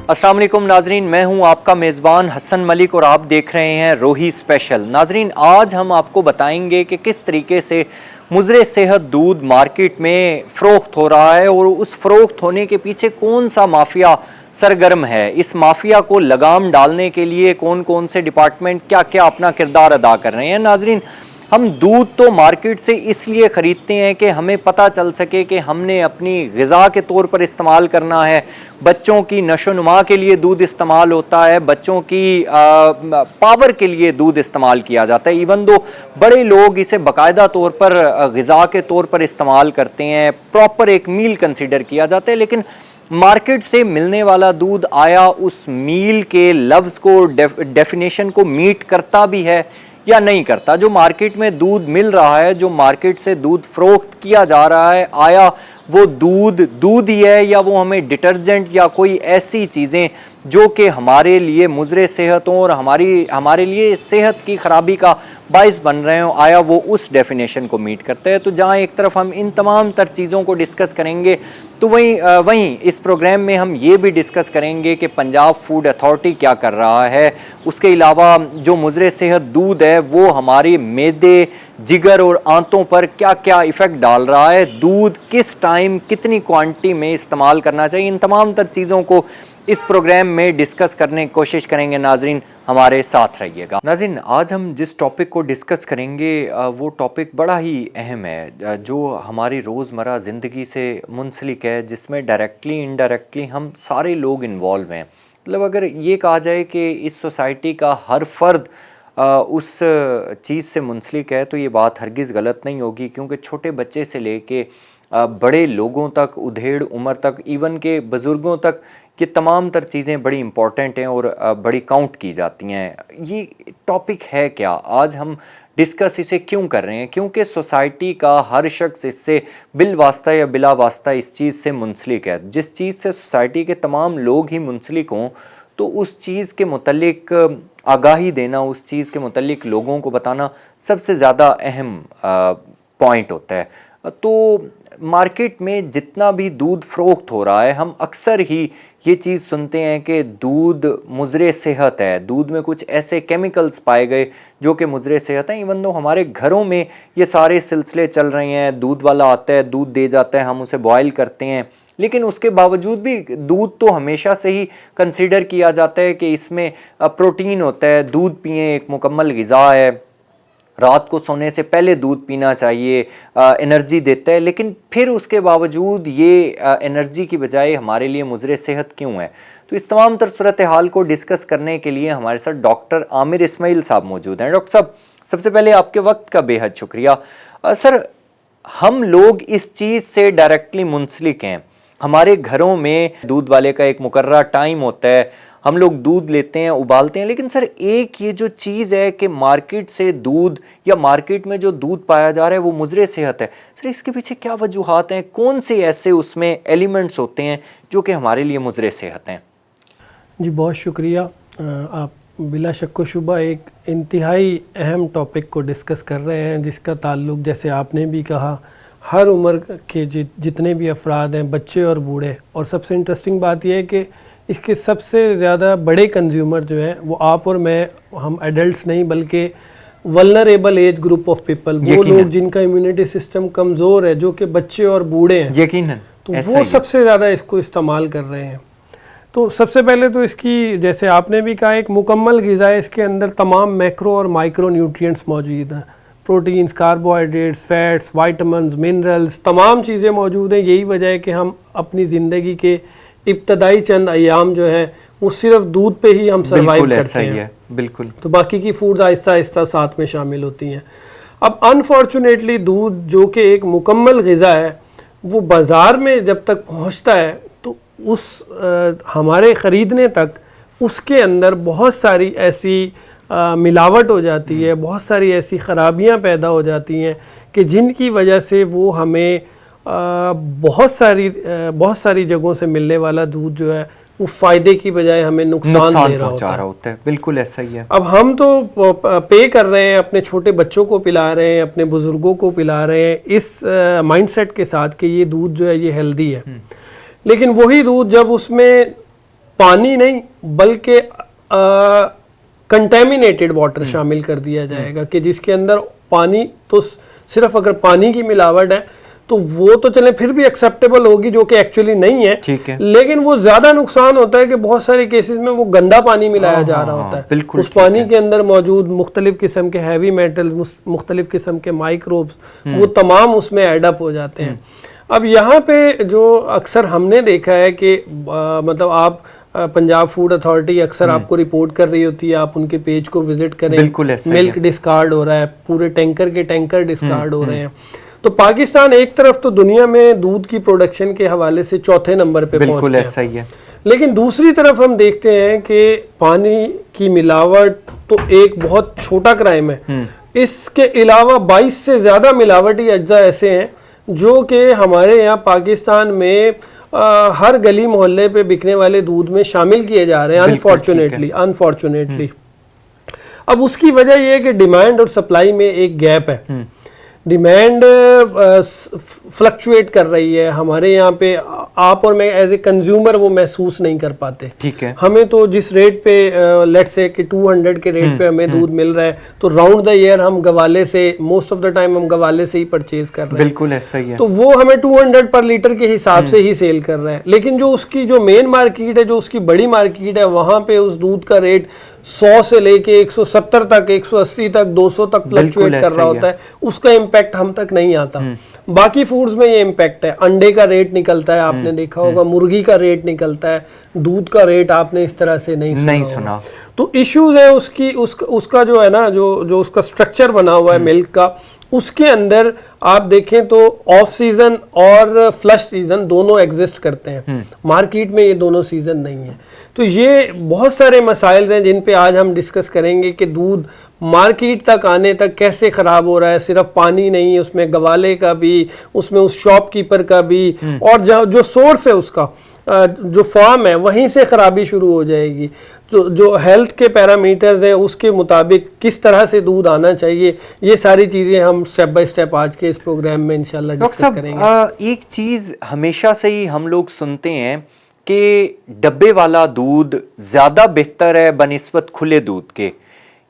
अस्सलाम वालेकुम नाजरीन, मैं हूं आपका मेज़बान हसन मलिक और आप देख रहे हैं रोही स्पेशल। नाजरीन, आज हम आपको बताएंगे कि किस तरीके से मुज़रे सेहत दूध मार्केट में फ़रोख्त हो रहा है और उस फ़रोख्त होने के पीछे कौन सा माफिया सरगर्म है। इस माफिया को लगाम डालने के लिए कौन कौन से डिपार्टमेंट क्या क्या अपना किरदार अदा कर रहे हैं। नाजरीन, हम दूध तो मार्केट से इसलिए ख़रीदते हैं कि हमें पता चल सके कि हमने अपनी ग़िज़ा के तौर पर इस्तेमाल करना है। बच्चों की नशोनुमा के लिए दूध इस्तेमाल होता है, बच्चों की पावर के लिए दूध इस्तेमाल किया जाता है। इवन दो बड़े लोग इसे बाकायदा तौर पर ग़िज़ा के तौर पर इस्तेमाल करते हैं, प्रॉपर एक मील कंसिडर किया जाता है। लेकिन मार्केट से मिलने वाला दूध आया उस मील के लफ्ज़ को डेफिनेशन को मीट करता भी है या नहीं करता। जो मार्केट में दूध मिल रहा है, जो मार्केट से दूध फ़रोख्त किया जा रहा है, आया वो दूध ही है या वो हमें डिटर्जेंट या कोई ऐसी चीज़ें जो कि हमारे लिए मुज़रे सेहत हों और हमारे लिए सेहत की ख़राबी का बाइस बन रहे हो, आया वो उस डेफिनेशन को मीट करते हैं। तो जहाँ एक तरफ हम इन तमाम तर चीज़ों को डिस्कस करेंगे, तो वहीं इस प्रोग्राम में हम ये भी डिस्कस करेंगे कि पंजाब फूड अथॉरिटी क्या कर रहा है। उसके अलावा जो मुज़रे सेहत दूध है वो हमारे मैदे, जिगर और आंतों पर क्या क्या इफ़ेक्ट डाल रहा है, दूध किस टाइम कितनी क्वांटिटी में इस्तेमाल करना चाहिए, इन तमाम तर चीज़ों को इस प्रोग्राम में डिस्कस करने की कोशिश करेंगे। नाजरीन, हमारे साथ रहिएगा। नाज़रीन, आज हम जिस टॉपिक को डिस्कस करेंगे वो टॉपिक बड़ा ही अहम है, जो हमारी रोज़मर्रा ज़िंदगी से मुंसलिक है, जिसमें डायरेक्टली इनडायरेक्टली हम सारे लोग इन्वॉल्व हैं। मतलब अगर ये कहा जाए कि इस सोसाइटी का हर फर्द उस चीज़ से मुंसलिक है तो ये बात हरगिज़ गलत नहीं होगी, क्योंकि छोटे बच्चे से लेके बड़े लोगों तक, उधेड़ उम्र तक, इवन के बुज़ुर्गों तक ये तमाम तर चीज़ें बड़ी इम्पॉर्टेंट हैं और बड़ी काउंट की जाती हैं। ये टॉपिक है क्या, आज हम डिस्कस इसे क्यों कर रहे हैं? क्योंकि सोसाइटी का हर शख्स इससे बिल वास्ता या बिला वास्ता इस चीज़ से मुंसलिक है। जिस चीज़ से सोसाइटी के तमाम लोग ही मुंसलिक हों तो उस चीज़ के मुतल्लिक आगाही देना, उस चीज़ के मुतल्लिक लोगों को बताना सबसे ज़्यादा अहम पॉइंट होता है। तो मार्केट में जितना भी दूध फ़रोख्त हो रहा है, हम अक्सर ही ये चीज़ सुनते हैं कि दूध मुज़रे सेहत है, दूध में कुछ ऐसे केमिकल्स पाए गए जो कि मुज़रे सेहत हैं। इवन दो हमारे घरों में ये सारे सिलसिले चल रहे हैं, दूध वाला आता है, दूध दे जाता है, हम उसे बॉयल करते हैं, लेकिन उसके बावजूद भी दूध तो हमेशा से ही कंसीडर किया जाता है कि इसमें प्रोटीन होता है, दूध पिएं, एक मुकम्मल ग़िज़ा है, रात को सोने से पहले दूध पीना चाहिए, एनर्जी देता है। लेकिन फिर उसके बावजूद ये एनर्जी की बजाय हमारे लिए मुज़रे सेहत क्यों है? तो इस तमाम तर सूरत हाल को डिस्कस करने के लिए हमारे साथ डॉक्टर आमिर इस्माइल साहब मौजूद हैं। डॉक्टर साहब, सबसे पहले आपके वक्त का बेहद शुक्रिया। सर, हम लोग इस चीज़ से डायरेक्टली मुंसलिक हैं। हमारे घरों में दूध वाले का एक मुकर्रर टाइम होता है, हम लोग दूध लेते हैं, उबालते हैं। लेकिन सर, एक ये जो चीज़ है कि मार्केट से दूध या मार्केट में जो दूध पाया जा रहा है वो मुज़रे सेहत है, सर इसके पीछे क्या वजूहात हैं? कौन से ऐसे उसमें एलिमेंट्स होते हैं जो कि हमारे लिए मुज़रे सेहत हैं? जी बहुत शुक्रिया। आप बिला शक व शुबा एक इंतहाई अहम टॉपिक को डिस्कस कर रहे हैं, जिसका ताल्लुक़, जैसे आपने भी कहा, हर उम्र के जितने भी अफराद हैं, बच्चे और बूढ़े। और सबसे इंटरेस्टिंग बात यह है कि इसके सबसे ज़्यादा बड़े कंज्यूमर जो हैं वो आप और मैं, हम एडल्ट्स नहीं बल्कि vulnerable age group of people, वो लोग जिनका इम्यूनिटी सिस्टम कमज़ोर है, जो कि बच्चे और बूढ़े हैं, यकीनन, तो वो सबसे ज़्यादा इसको इस्तेमाल कर रहे हैं। तो सबसे पहले तो इसकी, जैसे आपने भी कहा, एक मुकम्मल ग़िज़ा है, इसके अंदर तमाम मैक्रो और माइक्रो न्यूट्रिएंट्स मौजूद हैं, proteins, carbohydrates, fats, vitamins, minerals, तमाम चीज़ें मौजूद हैं। यही वजह है कि हम अपनी ज़िंदगी के इब्तदाई चंद अयाम जो है वो सिर्फ दूध पे ही हम सर्वाइव करते हैं। बिल्कुल। तो बाकी की फूड्स आहिस्ता आहिस्ता साथ में शामिल होती हैं। अब अनफॉर्चुनेटली दूध जो कि एक मुकम्मल ग़िज़ा है, वो बाज़ार में जब तक पहुंचता है तो हमारे ख़रीदने तक उसके अंदर बहुत सारी ऐसी मिलावट हो जाती है, बहुत सारी ऐसी ख़राबियाँ पैदा हो जाती हैं कि जिनकी वजह से वो हमें बहुत सारी जगहों से मिलने वाला दूध जो है वो फ़ायदे की बजाय हमें नुकसान दे रहा होता है। बिल्कुल ऐसा ही है। अब हम तो पे कर रहे हैं, अपने छोटे बच्चों को पिला रहे हैं, अपने बुज़ुर्गों को पिला रहे हैं इस माइंडसेट के साथ कि ये दूध जो है ये हेल्दी है। लेकिन वही दूध जब उसमें پانی نہیں بلکہ کنٹیمینیٹڈ واٹر شامل کر دیا جائے گا کہ جس کے اندر پانی تو صرف اگر پانی کی ملاوٹ ہے تو وہ تو چلیں پھر بھی ایکسیپٹیبل ہوگی جو کہ ایکچولی نہیں ہے، لیکن وہ زیادہ نقصان ہوتا ہے کہ بہت سارے کیسز میں وہ گندا پانی ملایا جا رہا ہوتا ہے، اس پانی کے اندر موجود مختلف قسم کے ہیوی میٹل، مختلف قسم کے مائکروبس، وہ تمام اس میں ایڈ اپ ہو جاتے ہیں۔ اب یہاں پہ جو اکثر ہم نے دیکھا ہے کہ مطلب آپ پنجاب فوڈ اتھارٹی اکثر آپ کو رپورٹ کر رہی ہوتی ہے، آپ ان کے پیج کو وزٹ کریں، ملک ڈسکارڈ ہو رہا ہے، پورے ٹینکر کے ٹینکر ڈسکارڈ ہو رہے ہیں۔ تو پاکستان ایک طرف تو دنیا میں دودھ کی پروڈکشن کے حوالے سے چوتھے نمبر پہ پہنچ گیا ہے، لیکن دوسری طرف ہم دیکھتے ہیں کہ پانی کی ملاوٹ تو ایک بہت چھوٹا کرائم ہے، اس کے علاوہ 22 سے زیادہ ملاوٹی اجزاء ایسے ہیں جو کہ ہمارے یہاں پاکستان میں ہر گلی محلے پہ بکنے والے دودھ میں شامل کیے جا رہے ہیں انفارچونیٹلی۔ اب اس کی وجہ یہ ہے کہ ڈیمانڈ اور سپلائی میں ایک گیپ ہے، ڈیمانڈ فلکچویٹ کر رہی ہے ہمارے یہاں پہ، آپ اور میں ایز اے کنزیومر وہ محسوس نہیں کر پاتے، ہمیں تو جس ریٹ پہ لیٹ سے کہ 200 کے ریٹ پہ ہمیں دودھ مل رہا ہے تو راؤنڈ دا ایئر ہم گوالے سے، موسٹ آف دا ٹائم ہم گوالے سے ہی پرچیز کر رہے ہیں، بالکل ایسا ہی ہے، تو وہ ہمیں 200 پر لیٹر کے حساب سے ہی سیل کر رہا ہے، لیکن جو اس کی جو مین مارکیٹ ہے، جو اس کی بڑی مارکیٹ ہے، وہاں پہ اس دودھ کا ریٹ 100 سے لے کے 170 تک، 180 تک، 200 تک فلکچویٹ کر رہا ہوتا ہے، اس کا امپیکٹ ہم تک نہیں آتا۔ باقی فوڈز میں یہ امپیکٹ ہے، انڈے کا ریٹ نکلتا ہے، آپ نے دیکھا ہوگا، مرغی کا ریٹ نکلتا ہے، دودھ کا ریٹ آپ نے اس طرح سے نہیں سنا۔ تو ایشوز ہیں اس کا جو ہے نا، جو اس کا سٹرکچر بنا ہوا ہے ملک کا، اس کے اندر آپ دیکھیں تو آف سیزن اور فلش سیزن دونوں ایگزسٹ کرتے ہیں، مارکیٹ میں یہ دونوں سیزن نہیں ہیں۔ تو یہ بہت سارے مسائل ہیں جن پہ آج ہم ڈسکس کریں گے کہ دودھ مارکیٹ تک آنے تک کیسے خراب ہو رہا ہے، صرف پانی نہیں، اس میں گوالے کا بھی، اس میں اس شاپ کیپر کا بھی، اور جو سورس ہے اس کا، جو فارم ہے، وہیں سے خرابی شروع ہو جائے گی۔ جو ہیلتھ کے پیرامیٹرز ہیں اس کے مطابق کس طرح سے دودھ آنا چاہیے، یہ ساری چیزیں ہم سٹیپ بائی سٹیپ آج کے اس پروگرام میں انشاءاللہ ڈسکس کریں گے۔ ایک چیز ہمیشہ سے ہی ہم لوگ سنتے ہیں کہ ڈبے والا دودھ زیادہ بہتر ہے بنسبت کھلے دودھ کے،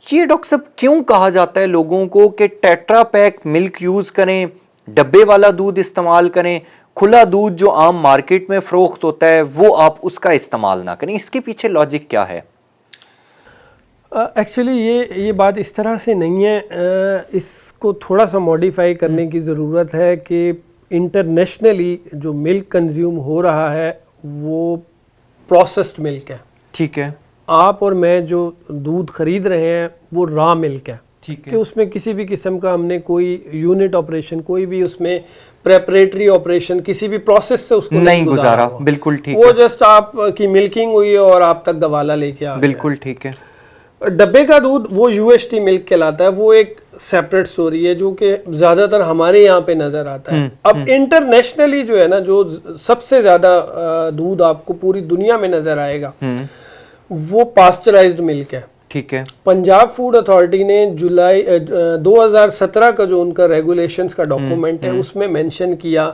یہ ڈاکٹر صاحب کیوں کہا جاتا ہے لوگوں کو کہ ٹیٹرا پیک ملک یوز کریں، ڈبے والا دودھ استعمال کریں، کھلا دودھ جو عام مارکیٹ میں فروخت ہوتا ہے وہ آپ اس کا استعمال نہ کریں؟ اس کے پیچھے لاجک کیا ہے؟ ایکچولی یہ بات اس طرح سے نہیں ہے، اس کو تھوڑا سا ماڈیفائی کرنے کی ضرورت ہے کہ انٹرنیشنلی جو ملک کنزیوم ہو رہا ہے وہ پروسیسڈ ملک ہے، ٹھیک ہے، آپ اور میں جو دودھ خرید رہے ہیں وہ را ملک ہے، کہ اس میں کسی بھی قسم کا ہم نے کوئی یونٹ آپریشن، کوئی بھی اس میں پریپریٹری آپریشن، کسی بھی پروسیس سے اس کو نہیں گزارا، بالکل ٹھیک، وہ جسٹ آپ کی ملکنگ ہوئی ہے اور آپ تک گوالا لے کے آ گیا، بالکل ٹھیک ہے۔ ڈبے کا دودھ وہ یو ایس ٹی ملک کہلاتا ہے، وہ ایک سیپریٹ سٹوری ہے جو کہ زیادہ تر ہمارے یہاں پہ نظر آتا ہے۔ اب انٹرنیشنلی جو ہے نا، جو سب سے زیادہ دودھ آپ کو پوری دنیا میں نظر آئے گا وہ پاسچرائزڈ ملک ہے، ٹھیک ہے۔ پنجاب فوڈ اتھارٹی نے جولائی 2017 کا جو ان کا ریگولیشنز کا ڈاکومنٹ ہے اس میں مینشن کیا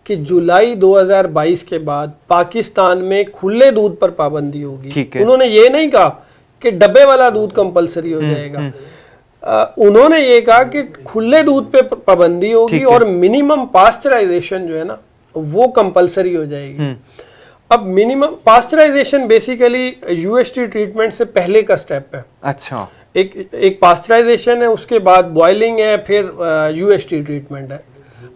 کہ جولائی 2022 کے بعد پاکستان میں کھلے دودھ پر پابندی ہوگی۔ انہوں نے یہ نہیں کہا کہ ڈبے والا دودھ کمپلسری ہو جائے گا، انہوں نے یہ کہا کہ کھلے دودھ پہ پابندی ہوگی اور منیمم پاسچرائزیشن جو ہے نا وہ کمپلسری ہو جائے گی۔ اب minimum pasteurisation basically U S T treatment سے پہلے کا سٹیپ ہے، اچھا، ایک پاسچرائزیشن ہے، اس کے بعد بوائلنگ ہے، پھر یو ایس ٹی ٹریٹمنٹ ہے۔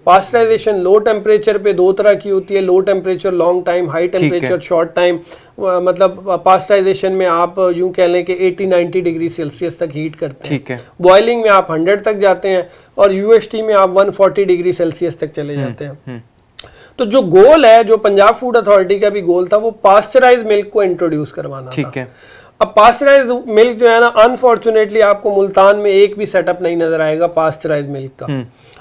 پاسچرائزیشن لو ٹیمپریچر پہ دو طرح کی ہوتی ہے، low temperature long time, high temperature short time, مطلب پاسچرائزیشن میں آپ یوں کہہ لیں کہ 80-90 ڈگری سیلسیس تک ہیٹ کرتے ہیں، بوائلنگ میں آپ 100 تک جاتے ہیں، اور یو ایس ٹی میں آپ 140 ڈگری سیلسیس تک چلے جاتے ہیں۔ تو جو گول ہے، جو پنجاب فوڈ اتھارٹی کا بھی گول تھا، وہ پاسچرائز ملک کو انٹروڈیوس کروانا تھا۔ اب پاسچرائز ملک جو ہے نا، انفارچونیٹلی آپ کو ملتان میں ایک بھی سیٹ اپ نہیں نظر آئے گا پاسچرائز ملک کا۔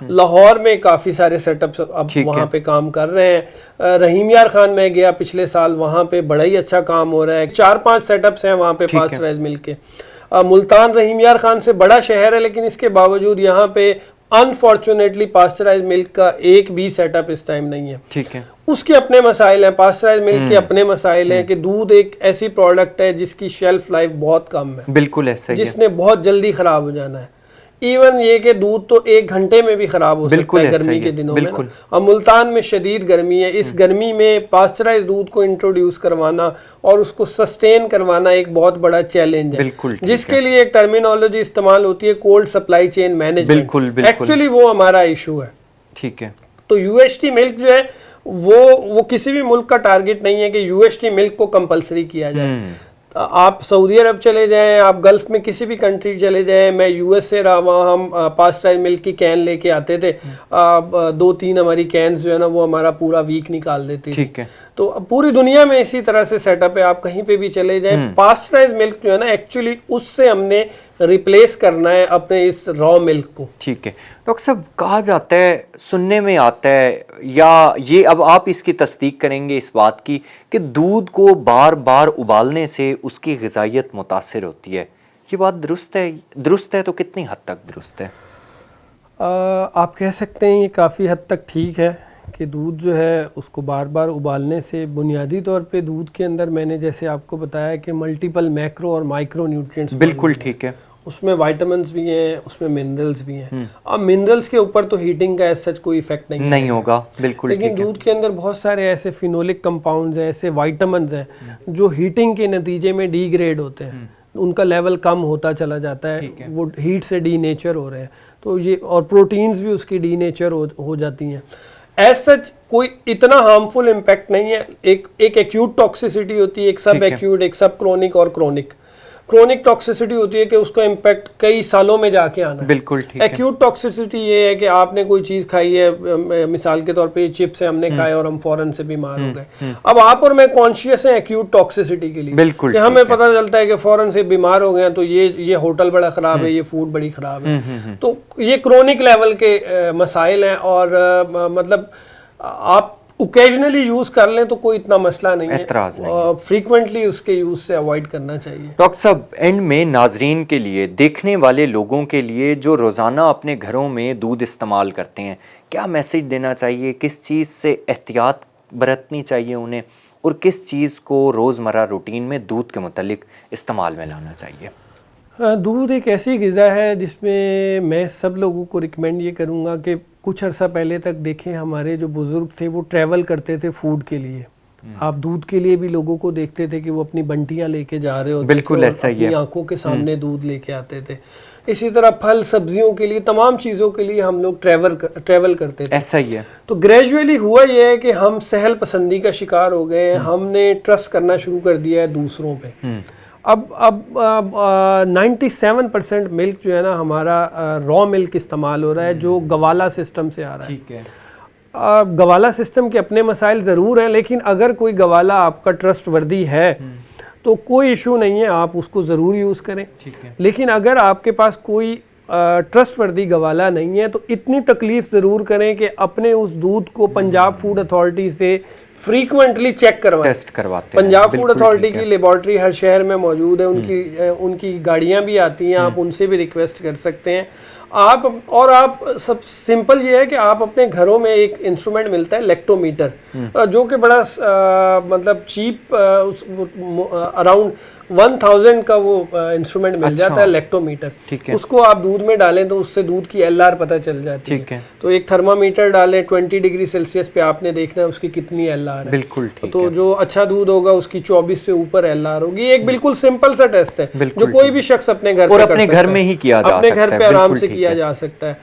لاہور میں کافی سارے سیٹ اپس اب وہاں پہ کام کر رہے ہیں، رحیم یار خان میں گیا پچھلے سال، وہاں پہ بڑا ہی اچھا کام ہو رہا ہے، 4-5 سیٹ اپس ہیں وہاں پہ پاسچرائز ملک کے۔ ملتان رحیم یار خان سے بڑا شہر ہے، لیکن اس کے باوجود یہاں پہ अनफॉर्चुनेटली पास्चराइज मिल्क का एक भी सेटअप इस टाइम नहीं है। ठीक है, उसके अपने मसाइल हैं, पास्चराइज मिल्क के अपने मसाइल हैं कि दूध एक ऐसी प्रोडक्ट है जिसकी शेल्फ लाइफ बहुत कम है, बिल्कुल ऐसा ही है, जिसने बहुत जल्दी खराब हो जाना है। इवन ये कि दूध तो 1 घंटे में भी खराब हो सकता है गर्मी के दिनों में ना। अब मुल्तान में शदीद गर्मी है, इस गर्मी में पास्चराइज दूध को इंट्रोड्यूस करवाना और उसको सस्टेन करवाना एक बहुत बड़ा चैलेंज है, जिसके लिए एक टर्मिनोलॉजी इस्तेमाल होती है cold supply chain management. Actually वो हमारा इशू है। ठीक है, तो यूएसटी मिल्क जो है वो किसी भी मुल्क का टारगेट नहीं है कि यूएसटी मिल्क को कंपलसरी किया जाए। आप सऊदी अरब चले जाएं, आप गल्फ में किसी भी कंट्री चले जाएं, मैं यूएस से रहा, वहाँ हम पास्चराइज मिल्क की कैन लेके आते थे, 2-3 हमारी कैन्स जो है ना वो हमारा पूरा वीक निकाल देती थी। ठीक है, तो पूरी दुनिया में इसी तरह से सेटअप है, आप कहीं पे भी चले जाएं। पास्चराइज मिल्क जो है ना एक्चुअली उससे हमने रिप्लेस करना है अपने इस रॉ मिल्क को। ठीक है डॉक्टर साहब, कहा जाता है, सुनने में आता है, या ये अब आप इसकी तस्दीक करेंगे इस बात की कि दूध को बार बार उबालने से उसकी ग़िज़ाइयत मुतासिर होती है, ये बात दुरुस्त है? दुरुस्त है तो कितनी हद तक दुरुस्त है? आप कह सकते हैं ये काफ़ी हद तक ठीक है कि दूध जो है उसको बार बार उबालने से बुनियादी तौर पे दूध के अंदर, मैंने जैसे आपको बताया कि मल्टीपल मैक्रो और माइक्रो न्यूट्रिएंट्स, बिल्कुल ठीक है, उसमें वाइटामिन्स भी हैं, उसमें मिनरल्स भी हैं। अब मिनरल्स के ऊपर तो हीटिंग का ऐसा कोई इफेक्ट नहीं होगा, बिल्कुल, लेकिन दूध के अंदर बहुत सारे ऐसे फिनोलिक कंपाउंड्स हैं, ऐसे वाइटामिन्स हैं जो हीटिंग के नतीजे में डीग्रेड होते हैं, उनका लेवल कम होता चला जाता है, वो हीट से डी नेचर हो रहे हैं, तो ये, और प्रोटीन्स भी उसकी डी नेचर हो जाती हैं। एज सच कोई इतना हार्मफुल इम्पैक्ट नहीं है। एक एक्यूट टॉक्सिसिटी होती है, एक सब एक्यूट, एक सब क्रोनिक और क्रोनिक टॉक्सिसिटी होती है कि उसका इम्पैक्ट कई सालों में जाके आना है। बिल्कुल ठीक है। एक्यूट टॉक्सिसिटी ये है कि आपने कोई चीज़ खाई है, मिसाल के तौर पे ये चिप्स है हमने खाए और हम फौरन से बीमार हो गए। अब आप और मैं कॉन्शियस हैं एक्यूट टॉक्सिसिटी के लिए, बिल्कुल कि हमें पता चलता है कि फौरन से बीमार हो गए तो ये होटल बड़ा ख़राब है, ये फूड बड़ी ख़राब है। तो ये क्रोनिक लेवल के मसाइल हैं, और मतलब आप ओकेजनली यूज कर लें तो कोई इतना मसला नहीं है, फ्रीक्वेंटली उसके यूज से अवॉइड करना चाहिए। डॉक्टर साहब, एंड में नाजरीन के लिए, देखने वाले लोगों के लिए जो रोज़ाना अपने घरों में दूध इस्तेमाल करते हैं, क्या मैसेज देना चाहिए? किस चीज़ से एहतियात बरतनी चाहिए उन्हें, और किस चीज़ को रोज़मर्रा रूटीन में दूध के मुतालिक इस्तेमाल में लाना चाहिए? दूध एक ऐसी ग़िज़ा है जिसमें मैं सब लोगों को रिकमेंड ये करूँगा कि कुछ अर्सा पहले तक देखें, हमारे जो बुज़ुर्ग थे वो ट्रैवल करते थे फूड के लिए। आप दूध के लिए भी लोगों को देखते थे कि वो अपनी बंटियां लेके जा रहे होते, बिल्कुल ऐसा ही है, अपनी आंखों के सामने दूध लेके आते थे। इसी तरह फल सब्जियों के लिए, तमाम चीज़ों के लिए हम लोग ट्रैवल करते थे, ऐसा ही है। तो ग्रेजुअली हुआ ये है कि हम सहल पसंदी का शिकार हो गए, हमने ट्रस्ट करना शुरू कर दिया है दूसरों पे। अब 97% मिल्क जो है ना हमारा रॉ मिल्क इस्तेमाल हो रहा है, जो गवाला सिस्टम से आ रहा है। ठीक है, गवाला सिस्टम के अपने मसाइल ज़रूर हैं, लेकिन अगर कोई गवाला आपका ट्रस्ट वर्दी है तो कोई इशू नहीं है, आप उसको ज़रूर यूज़ करें। ठीक है। लेकिन अगर आपके पास कोई ट्रस्ट वर्दी गवाला नहीं है तो इतनी तकलीफ़ ज़रूर करें कि अपने उस दूध को पंजाब फूड अथॉरिटी से फ्रीक्वेंटली चेक करवाएं, टेस्ट करवाते हैं। पंजाब फूड अथॉरिटी की लेबॉर्ट्री हर शहर में मौजूद है, उनकी गाड़ियां भी आती हैं, आप उनसे भी रिक्वेस्ट कर सकते हैं। आप सब सिंपल ये है कि आप अपने घरों में एक इंस्ट्रूमेंट मिलता है लैक्टोमीटर, जो कि बड़ा मतलब चीप, अराउंड 1000 का वो इंस्ट्रूमेंट मिल जाता है लैक्टोमीटर। उसको आप दूध में डालें तो उससे दूध की एलआर पता चल जाती है। तो एक थर्मामीटर डालें, 20 डिग्री सेल्सियस पे आपने देखना है उसकी कितनी एलआर है। बिल्कुल ठीक तो जो अच्छा दूध होगा उसकी 24 से ऊपर एलआर होगी। एक बिल्कुल सिंपल सा टेस्ट है जो कोई भी शख्स अपने घर और अपने घर में ही किया जा सकता है, अपने घर पे आराम से किया जा सकता है।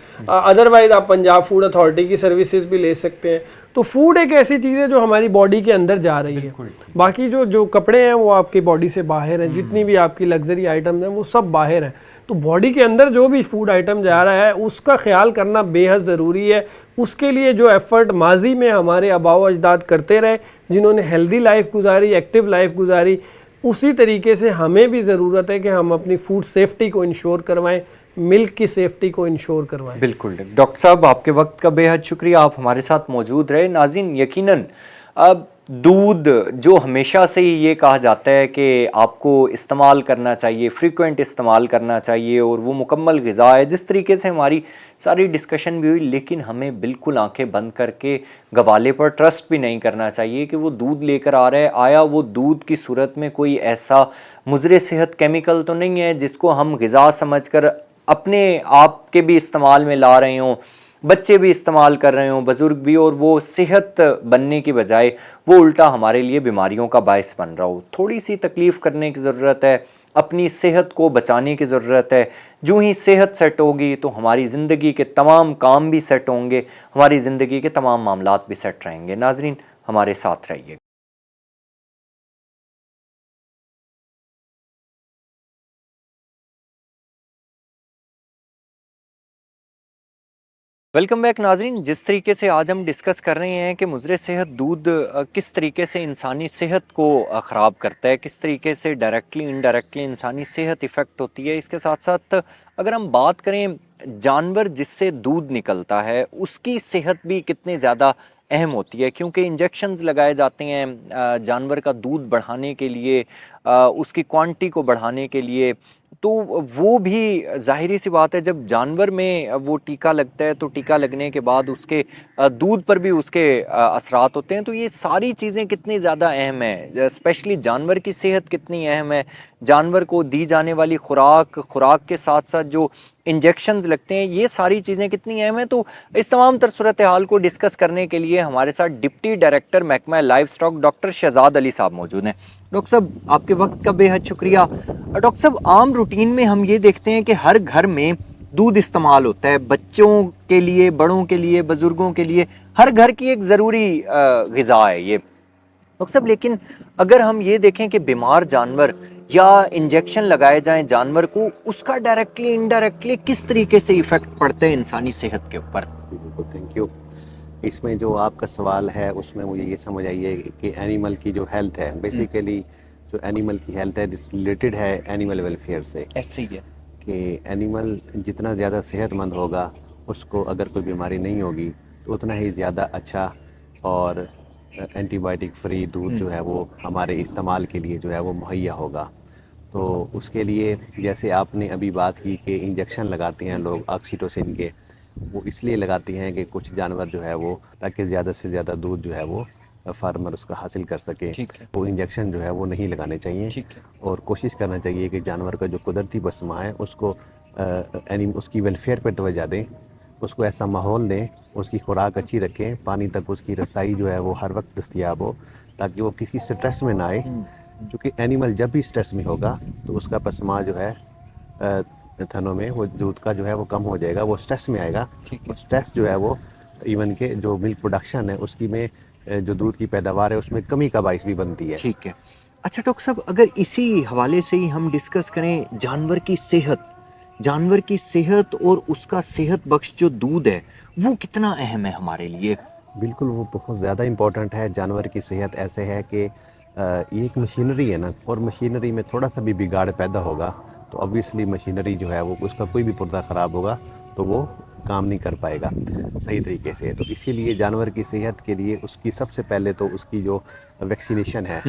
अदरवाइज आप पंजाब फूड अथॉरिटी की सर्विसेज भी ले सकते हैं। तो फूड एक ऐसी चीज़ है जो हमारी बॉडी के अंदर जा रही है, बाकी जो कपड़े हैं वो आपकी बॉडी से बाहर हैं, जितनी भी आपकी लग्जरी आइटम हैं वो सब बाहर हैं। तो बॉडी के अंदर जो भी फूड आइटम जा रहा है उसका ख्याल करना बेहद ज़रूरी है। उसके लिए जो एफर्ट माजी में हमारे आबाओ अजदाद करते रहे, जिन्होंने हेल्दी लाइफ गुजारी, एक्टिव लाइफ गुजारी, उसी तरीके से हमें भी ज़रूरत है कि हम अपनी फूड सेफ्टी को इंश्योर करवाएं, मिल्क की सेफ्टी को इंश्योर करवाएं। बिल्कुल डॉक्टर साहब, आपके वक्त का बेहद शुक्रिया, आप हमारे साथ मौजूद रहे। नाज़रीन, यकीनन अब दूध जो हमेशा से ही ये कहा जाता है कि आपको इस्तेमाल करना चाहिए, फ्रीक्वेंट इस्तेमाल करना चाहिए और वो मुकम्मल ग़िज़ा है, जिस तरीके से हमारी सारी डिस्कशन भी हुई, लेकिन हमें बिल्कुल आंखें बंद करके गवाले पर ट्रस्ट भी नहीं करना चाहिए कि वो दूध लेकर आ रहा है, आया वो दूध की सूरत में कोई ऐसा मुज़र सेहत केमिकल तो नहीं है जिसको हम ग़िज़ा समझकर अपने आप के भी इस्तेमाल में ला रहे हों, बच्चे भी इस्तेमाल कर रहे हों, बुज़ुर्ग भी, और वो सेहत बनने की बजाय वो उल्टा हमारे लिए बीमारियों का बायस बन रहा हो। थोड़ी सी तकलीफ़ करने की ज़रूरत है, अपनी सेहत को बचाने की ज़रूरत है। जो ही सेहत सेट होगी तो हमारी ज़िंदगी के तमाम काम भी सेट होंगे, हमारी ज़िंदगी के तमाम मामलात भी सेट रहेंगे। नाज़रीन, हमारे साथ रहिए। वेलकम बैक नाज़रीन। जिस तरीके से आज हम डिस्कस कर रहे हैं कि मुज़र सेहत दूध किस तरीके से इंसानी सेहत को ख़राब करता है, किस तरीके से डायरेक्टली इनडायरेक्टली इंसानी सेहत इफ़ेक्ट होती है। इसके साथ साथ अगर हम बात करें जानवर जिससे दूध निकलता है उसकी सेहत भी कितनी ज़्यादा अहम होती है, क्योंकि इंजेक्शंस लगाए जाते हैं जानवर का दूध बढ़ाने के लिए, उसकी क्वांटिटी को बढ़ाने के लिए। तो वो भी ज़ाहिरी सी बात है, जब जानवर में वो टीका लगता है तो टीका लगने के बाद उसके दूध पर भी उसके असरात होते हैं। तो ये सारी चीज़ें कितनी ज़्यादा अहम है, स्पेशली जानवर की सेहत कितनी अहम है, जानवर को दी जाने वाली खुराक के साथ साथ जो इंजेक्शंस लगते हैं, ये सारी चीज़ें कितनी अहम है। तो इस तमाम तर सूरत हाल को डिस्कस करने के लिए हमारे साथ डिप्टी डायरेक्टर महकमा livestock doctor Shahzad Ali sahab मौजूद हैं। डॉक्टर साहब, आपके वक्त का बेहद शुक्रिया। डॉक्टर साहब, आम रूटीन में हम ये देखते हैं कि हर घर में दूध इस्तेमाल होता है, बच्चों के लिए, बड़ों के लिए, बुज़ुर्गों के लिए, हर घर की एक ज़रूरी ग़िज़ा है ये डॉक्टर साहब। लेकिन अगर हम ये देखें कि बीमार जानवर या इंजेक्शन लगाए जाएं जानवर को, उसका डायरेक्टली इनडायरेक्टली किस तरीके से इफ़ेक्ट पड़ता है इंसानी सेहत के ऊपर? जी बिल्कुल, थैंक यू। इसमें जो आपका सवाल है उसमें मुझे ये समझ आई है कि एनिमल की जो हेल्थ है, बेसिकली जो एनिमल की हेल्थ है रिलेटेड है एनिमल वेलफेयर से। ऐसे ही है कि एनिमल जितना ज़्यादा सेहतमंद होगा, उसको अगर कोई बीमारी नहीं होगी तो उतना ही ज़्यादा अच्छा और एंटीबायोटिक फ्री दूध जो है वो हमारे इस्तेमाल के लिए जो है वो मुहैया होगा। तो उसके लिए जैसे आपने अभी बात की कि इंजेक्शन लगाते हैं लोग ऑक्सीटोसिन के, वो इसलिए लगाते हैं कि कुछ जानवर जो है वो, ताकि ज़्यादा से ज़्यादा दूध जो है वो फार्मर उसका हासिल कर सके। वो इंजेक्शन जो है वो नहीं लगाने चाहिए और कोशिश करना चाहिए कि जानवर का जो कुदरती बसमा है उसको उसकी वेलफेयर पर तवज्जो दें, उसको ऐसा माहौल दें, उसकी खुराक अच्छी रखें, पानी तक उसकी रसाई जो है वो हर वक्त दस्तयाब हो, ताकि वो किसी स्ट्रेस में ना आए। क्योंकि एनिमल जब भी स्ट्रेस में होगा तो उसका पसमा जो है थनों में वो दूध का जो है वो कम हो जाएगा, वो स्ट्रेस में आएगा। स्ट्रेस जो है वो इवन के जो मिल्क प्रोडक्शन है उसकी में जो दूध की पैदावार है उसमें कमी का बाइस भी बनती है। ठीक है। अच्छा डॉक्टर साहब, अगर इसी हवाले से ही हम डिस्कस करें जानवर की सेहत और उसका सेहत बख्श जो दूध है वो कितना अहम है हमारे लिए? बिल्कुल, वो बहुत ज़्यादा इम्पोर्टेंट है। जानवर की सेहत ऐसे है कि ये एक मशीनरी है ना, और मशीनरी में थोड़ा सा भी बिगाड़ पैदा होगा तो ऑब्वियसली मशीनरी जो है वो, उसका कोई भी पुर्जा ख़राब होगा तो वो काम नहीं कर पाएगा सही तरीके से। तो इसीलिए जानवर की सेहत के लिए उसकी सबसे पहले तो उसकी जो वैक्सीनेशन है,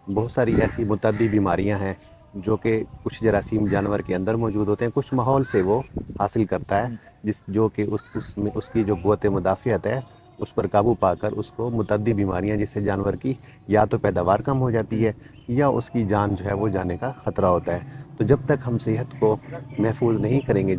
बहुत सारी ऐसी मुतअद्दी बीमारियां हैं जो कि कुछ जरासीम जानवर के अंदर मौजूद होते हैं, कुछ माहौल से वो हासिल करता है, जो कि उसमें उसकी जो क़ुव्वत मुदाफ़ियत है उस पर काबू पाकर उसको मुतअद्दी बीमारियां, जिससे जानवर की या तो पैदावार कम हो जाती है या उसकी जान जो है वो जाने का ख़तरा होता है। तो जब तक हम सेहत को महफूज नहीं करेंगे,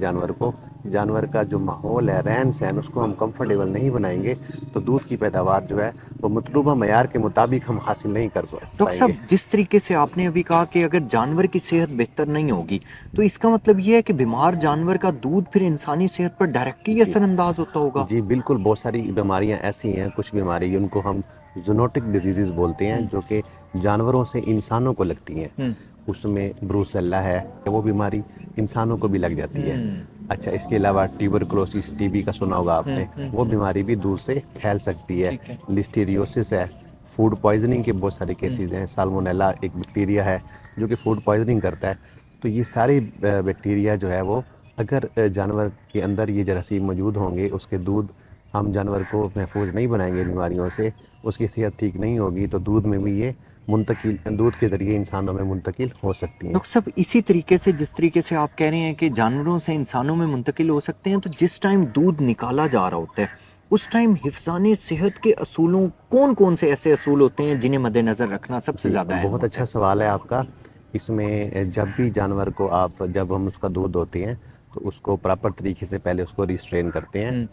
जानवर का जो माहौल है, रहन सहन, उसको हम कंफर्टेबल नहीं बनाएंगे तो दूध की पैदावार जो है वो मतलूबा मयार के मुताबिक हम हासिल नहीं कर पाएंगे। डॉक्टर साहब, जिस तरीके से आपने अभी कहा कि अगर जानवर की सेहत बेहतर नहीं होगी तो इसका मतलब ये है कि बीमार जानवर का दूध फिर इंसानी सेहत पर डायरेक्टली असरअंदाज होता होगा? जी बिल्कुल, बहुत सारी बीमारियां ऐसी हैं, कुछ बीमारी उनको हम ज़ूनोटिक डिजीज़ बोलते हैं, जो कि जानवरों से इंसानों को लगती हैं। उसमें ब्रूसेल्ला है, वो बीमारी इंसानों को भी लग जाती है। अच्छा, इसके अलावा ट्यूबरकुलोसिस, टीबी का सुना होगा आपने, वो बीमारी भी दूध से फैल सकती है। लिस्टीरियोसिस है, फूड पॉइजनिंग के बहुत सारे केसेस हैं। साल्मोनेला एक बैक्टीरिया है जो कि फूड पॉइजनिंग करता है। तो ये सारे बैक्टीरिया जो है वो, अगर जानवर के अंदर ये जरासीम मौजूद होंगे, उसके दूध ہم جانور کو محفوظ نہیں بنائیں گے بیماریوں سے، اس کی صحت ٹھیک نہیں ہوگی تو دودھ میں بھی یہ منتقل، دودھ کے ذریعے انسانوں میں منتقل ہو سکتی ہیں۔ ڈاکٹر صاحب اسی طریقے سے جس طریقے سے آپ کہہ رہے ہیں کہ جانوروں سے انسانوں میں منتقل ہو سکتے ہیں، تو جس ٹائم دودھ نکالا جا رہا ہوتا ہے اس ٹائم حفظان صحت کے اصولوں کون کون سے ایسے اصول ہوتے ہیں جنہیں مد نظر رکھنا سب سے زیادہ اہم بہت ہوتا اچھا سوال ہے آپ کا۔ اس میں جب بھی جانور کو جب ہم اس کا دودھ دوتے ہیں تو اس کو پراپر طریقے سے پہلے اس کو ریسٹرین کرتے ہیں۔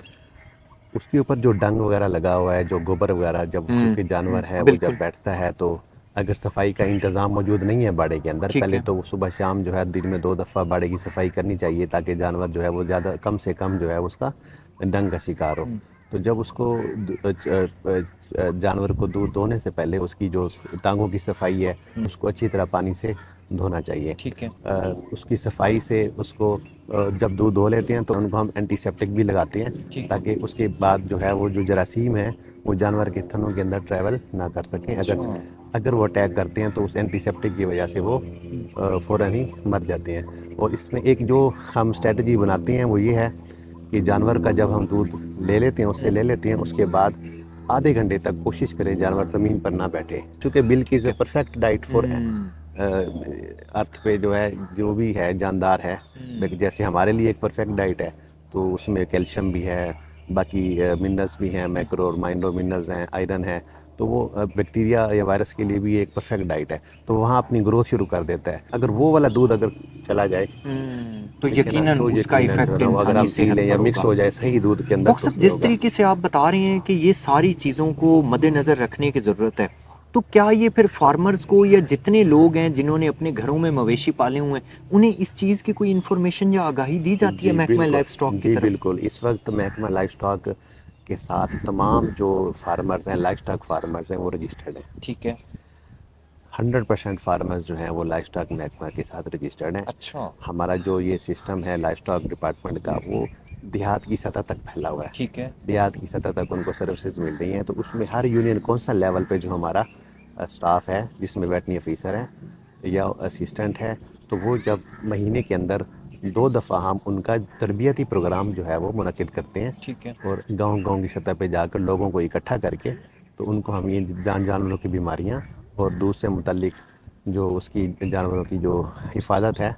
اس کے اوپر جو ڈنگ وغیرہ لگا ہوا ہے، جو گوبر وغیرہ، جب کیونکہ جانور ہے وہ جب بیٹھتا ہے تو اگر صفائی کا انتظام موجود نہیں ہے باڑے کے اندر، پہلے تو صبح شام جو ہے دن میں 2 دفعہ باڑے کی صفائی کرنی چاہیے تاکہ جانور جو ہے وہ زیادہ کم سے کم جو ہے اس کا ڈنگ کا شکار ہو۔ تو جب اس کو جانور کو دودھ دونے سے پہلے اس کی جو ٹانگوں کی صفائی ہے اس کو اچھی طرح پانی سے دھونا چاہیے۔ اس کی صفائی سے اس کو جب دودھ دھو لیتے ہیں تو ان کو ہم اینٹی سیپٹک بھی لگاتے ہیں تاکہ اس کے بعد جو ہے وہ جو جراثیم ہے وہ جانور کے تھنوں کے اندر ٹریول نہ کر سکیں۔ اگر وہ اٹیک کرتے ہیں تو اس اینٹی سیپٹک کی وجہ سے وہ فوراً ہی مر جاتے ہیں۔ اور اس میں ایک جو ہم اسٹریٹجی بناتے ہیں وہ یہ ہے کہ جانور کا جب ہم دودھ لے لیتے ہیں، اس سے لے لیتے ہیں، اس کے بعد آدھے گھنٹے تک کوشش کریں جانور زمین پر نہ بیٹھے، چونکہ ملک از اے پرفیکٹ ڈائٹ فار ارتھ پہ جو ہے جو بھی ہے جاندار ہے، جیسے ہمارے لیے ایک پرفیکٹ ڈائٹ ہے تو اس میں کیلشیم بھی ہے، باقی منرلس بھی ہیں، میکرو اور مائنرو منرلز ہیں، آئرن ہے، تو وہ بیکٹیریا یا وائرس کے لیے بھی ایک پرفیکٹ ڈائٹ ہے، تو وہاں اپنی گروتھ شروع کر دیتا ہے۔ اگر وہ والا دودھ اگر چلا جائے تو یقیناً اس کا ایفیکٹ انسانی صحت پر یا مکس ہو جائے صحیح دودھ کے اندر، ڈاکٹر صاحب جس طریقے سے آپ بتا رہے ہیں کہ یہ ساری چیزوں کو مد نظر رکھنے کی ضرورت ہے، تو کیا یہ پھر فارمرز کو یا جتنے لوگ ہیں جنہوں نے اپنے گھروں میں مویشی پالے ہوئے ہیں انہیں اس چیز کی کوئی انفارمیشن یا آگاہی دی جاتی ہے محکمہ لائف سٹاک کی طرف؟ جی بالکل، اس وقت محکمہ لائف سٹاک کے ساتھ تمام جو فارمرز ہیں، لائف سٹاک فارمرز ہیں، وہ رجسٹرڈ ہیں۔ ٹھیک ہے، 100% فارمرز جو ہیں وہ لائف سٹاک محکمہ کے ساتھ رجسٹرڈ ہیں۔ اچھا، ہمارا جو یہ سسٹم ہے لائف سٹاک ڈپارٹمنٹ کا وہ دیہات کی سطح تک پھیلا ہوا ہے۔ ٹھیک ہے، دیہات کی سطح تک ان کو سروسز مل رہی ہیں، تو اس میں ہر یونین کونسل لیول پہ جو ہمارا سٹاف ہے جس میں ویٹنری آفیسر ہے یا اسسٹنٹ ہے، تو وہ جب مہینے کے اندر 2 دفعہ ہم ان کا تربیتی پروگرام جو ہے وہ منعقد کرتے ہیں، ٹھیک ہے، اور گاؤں کی سطح پہ جا کر لوگوں کو اکٹھا کر کے تو ان کو ہم یہ جانوروں کی بیماریاں اور دودھ سے متعلق جو اس کی جانوروں کی جو حفاظت ہے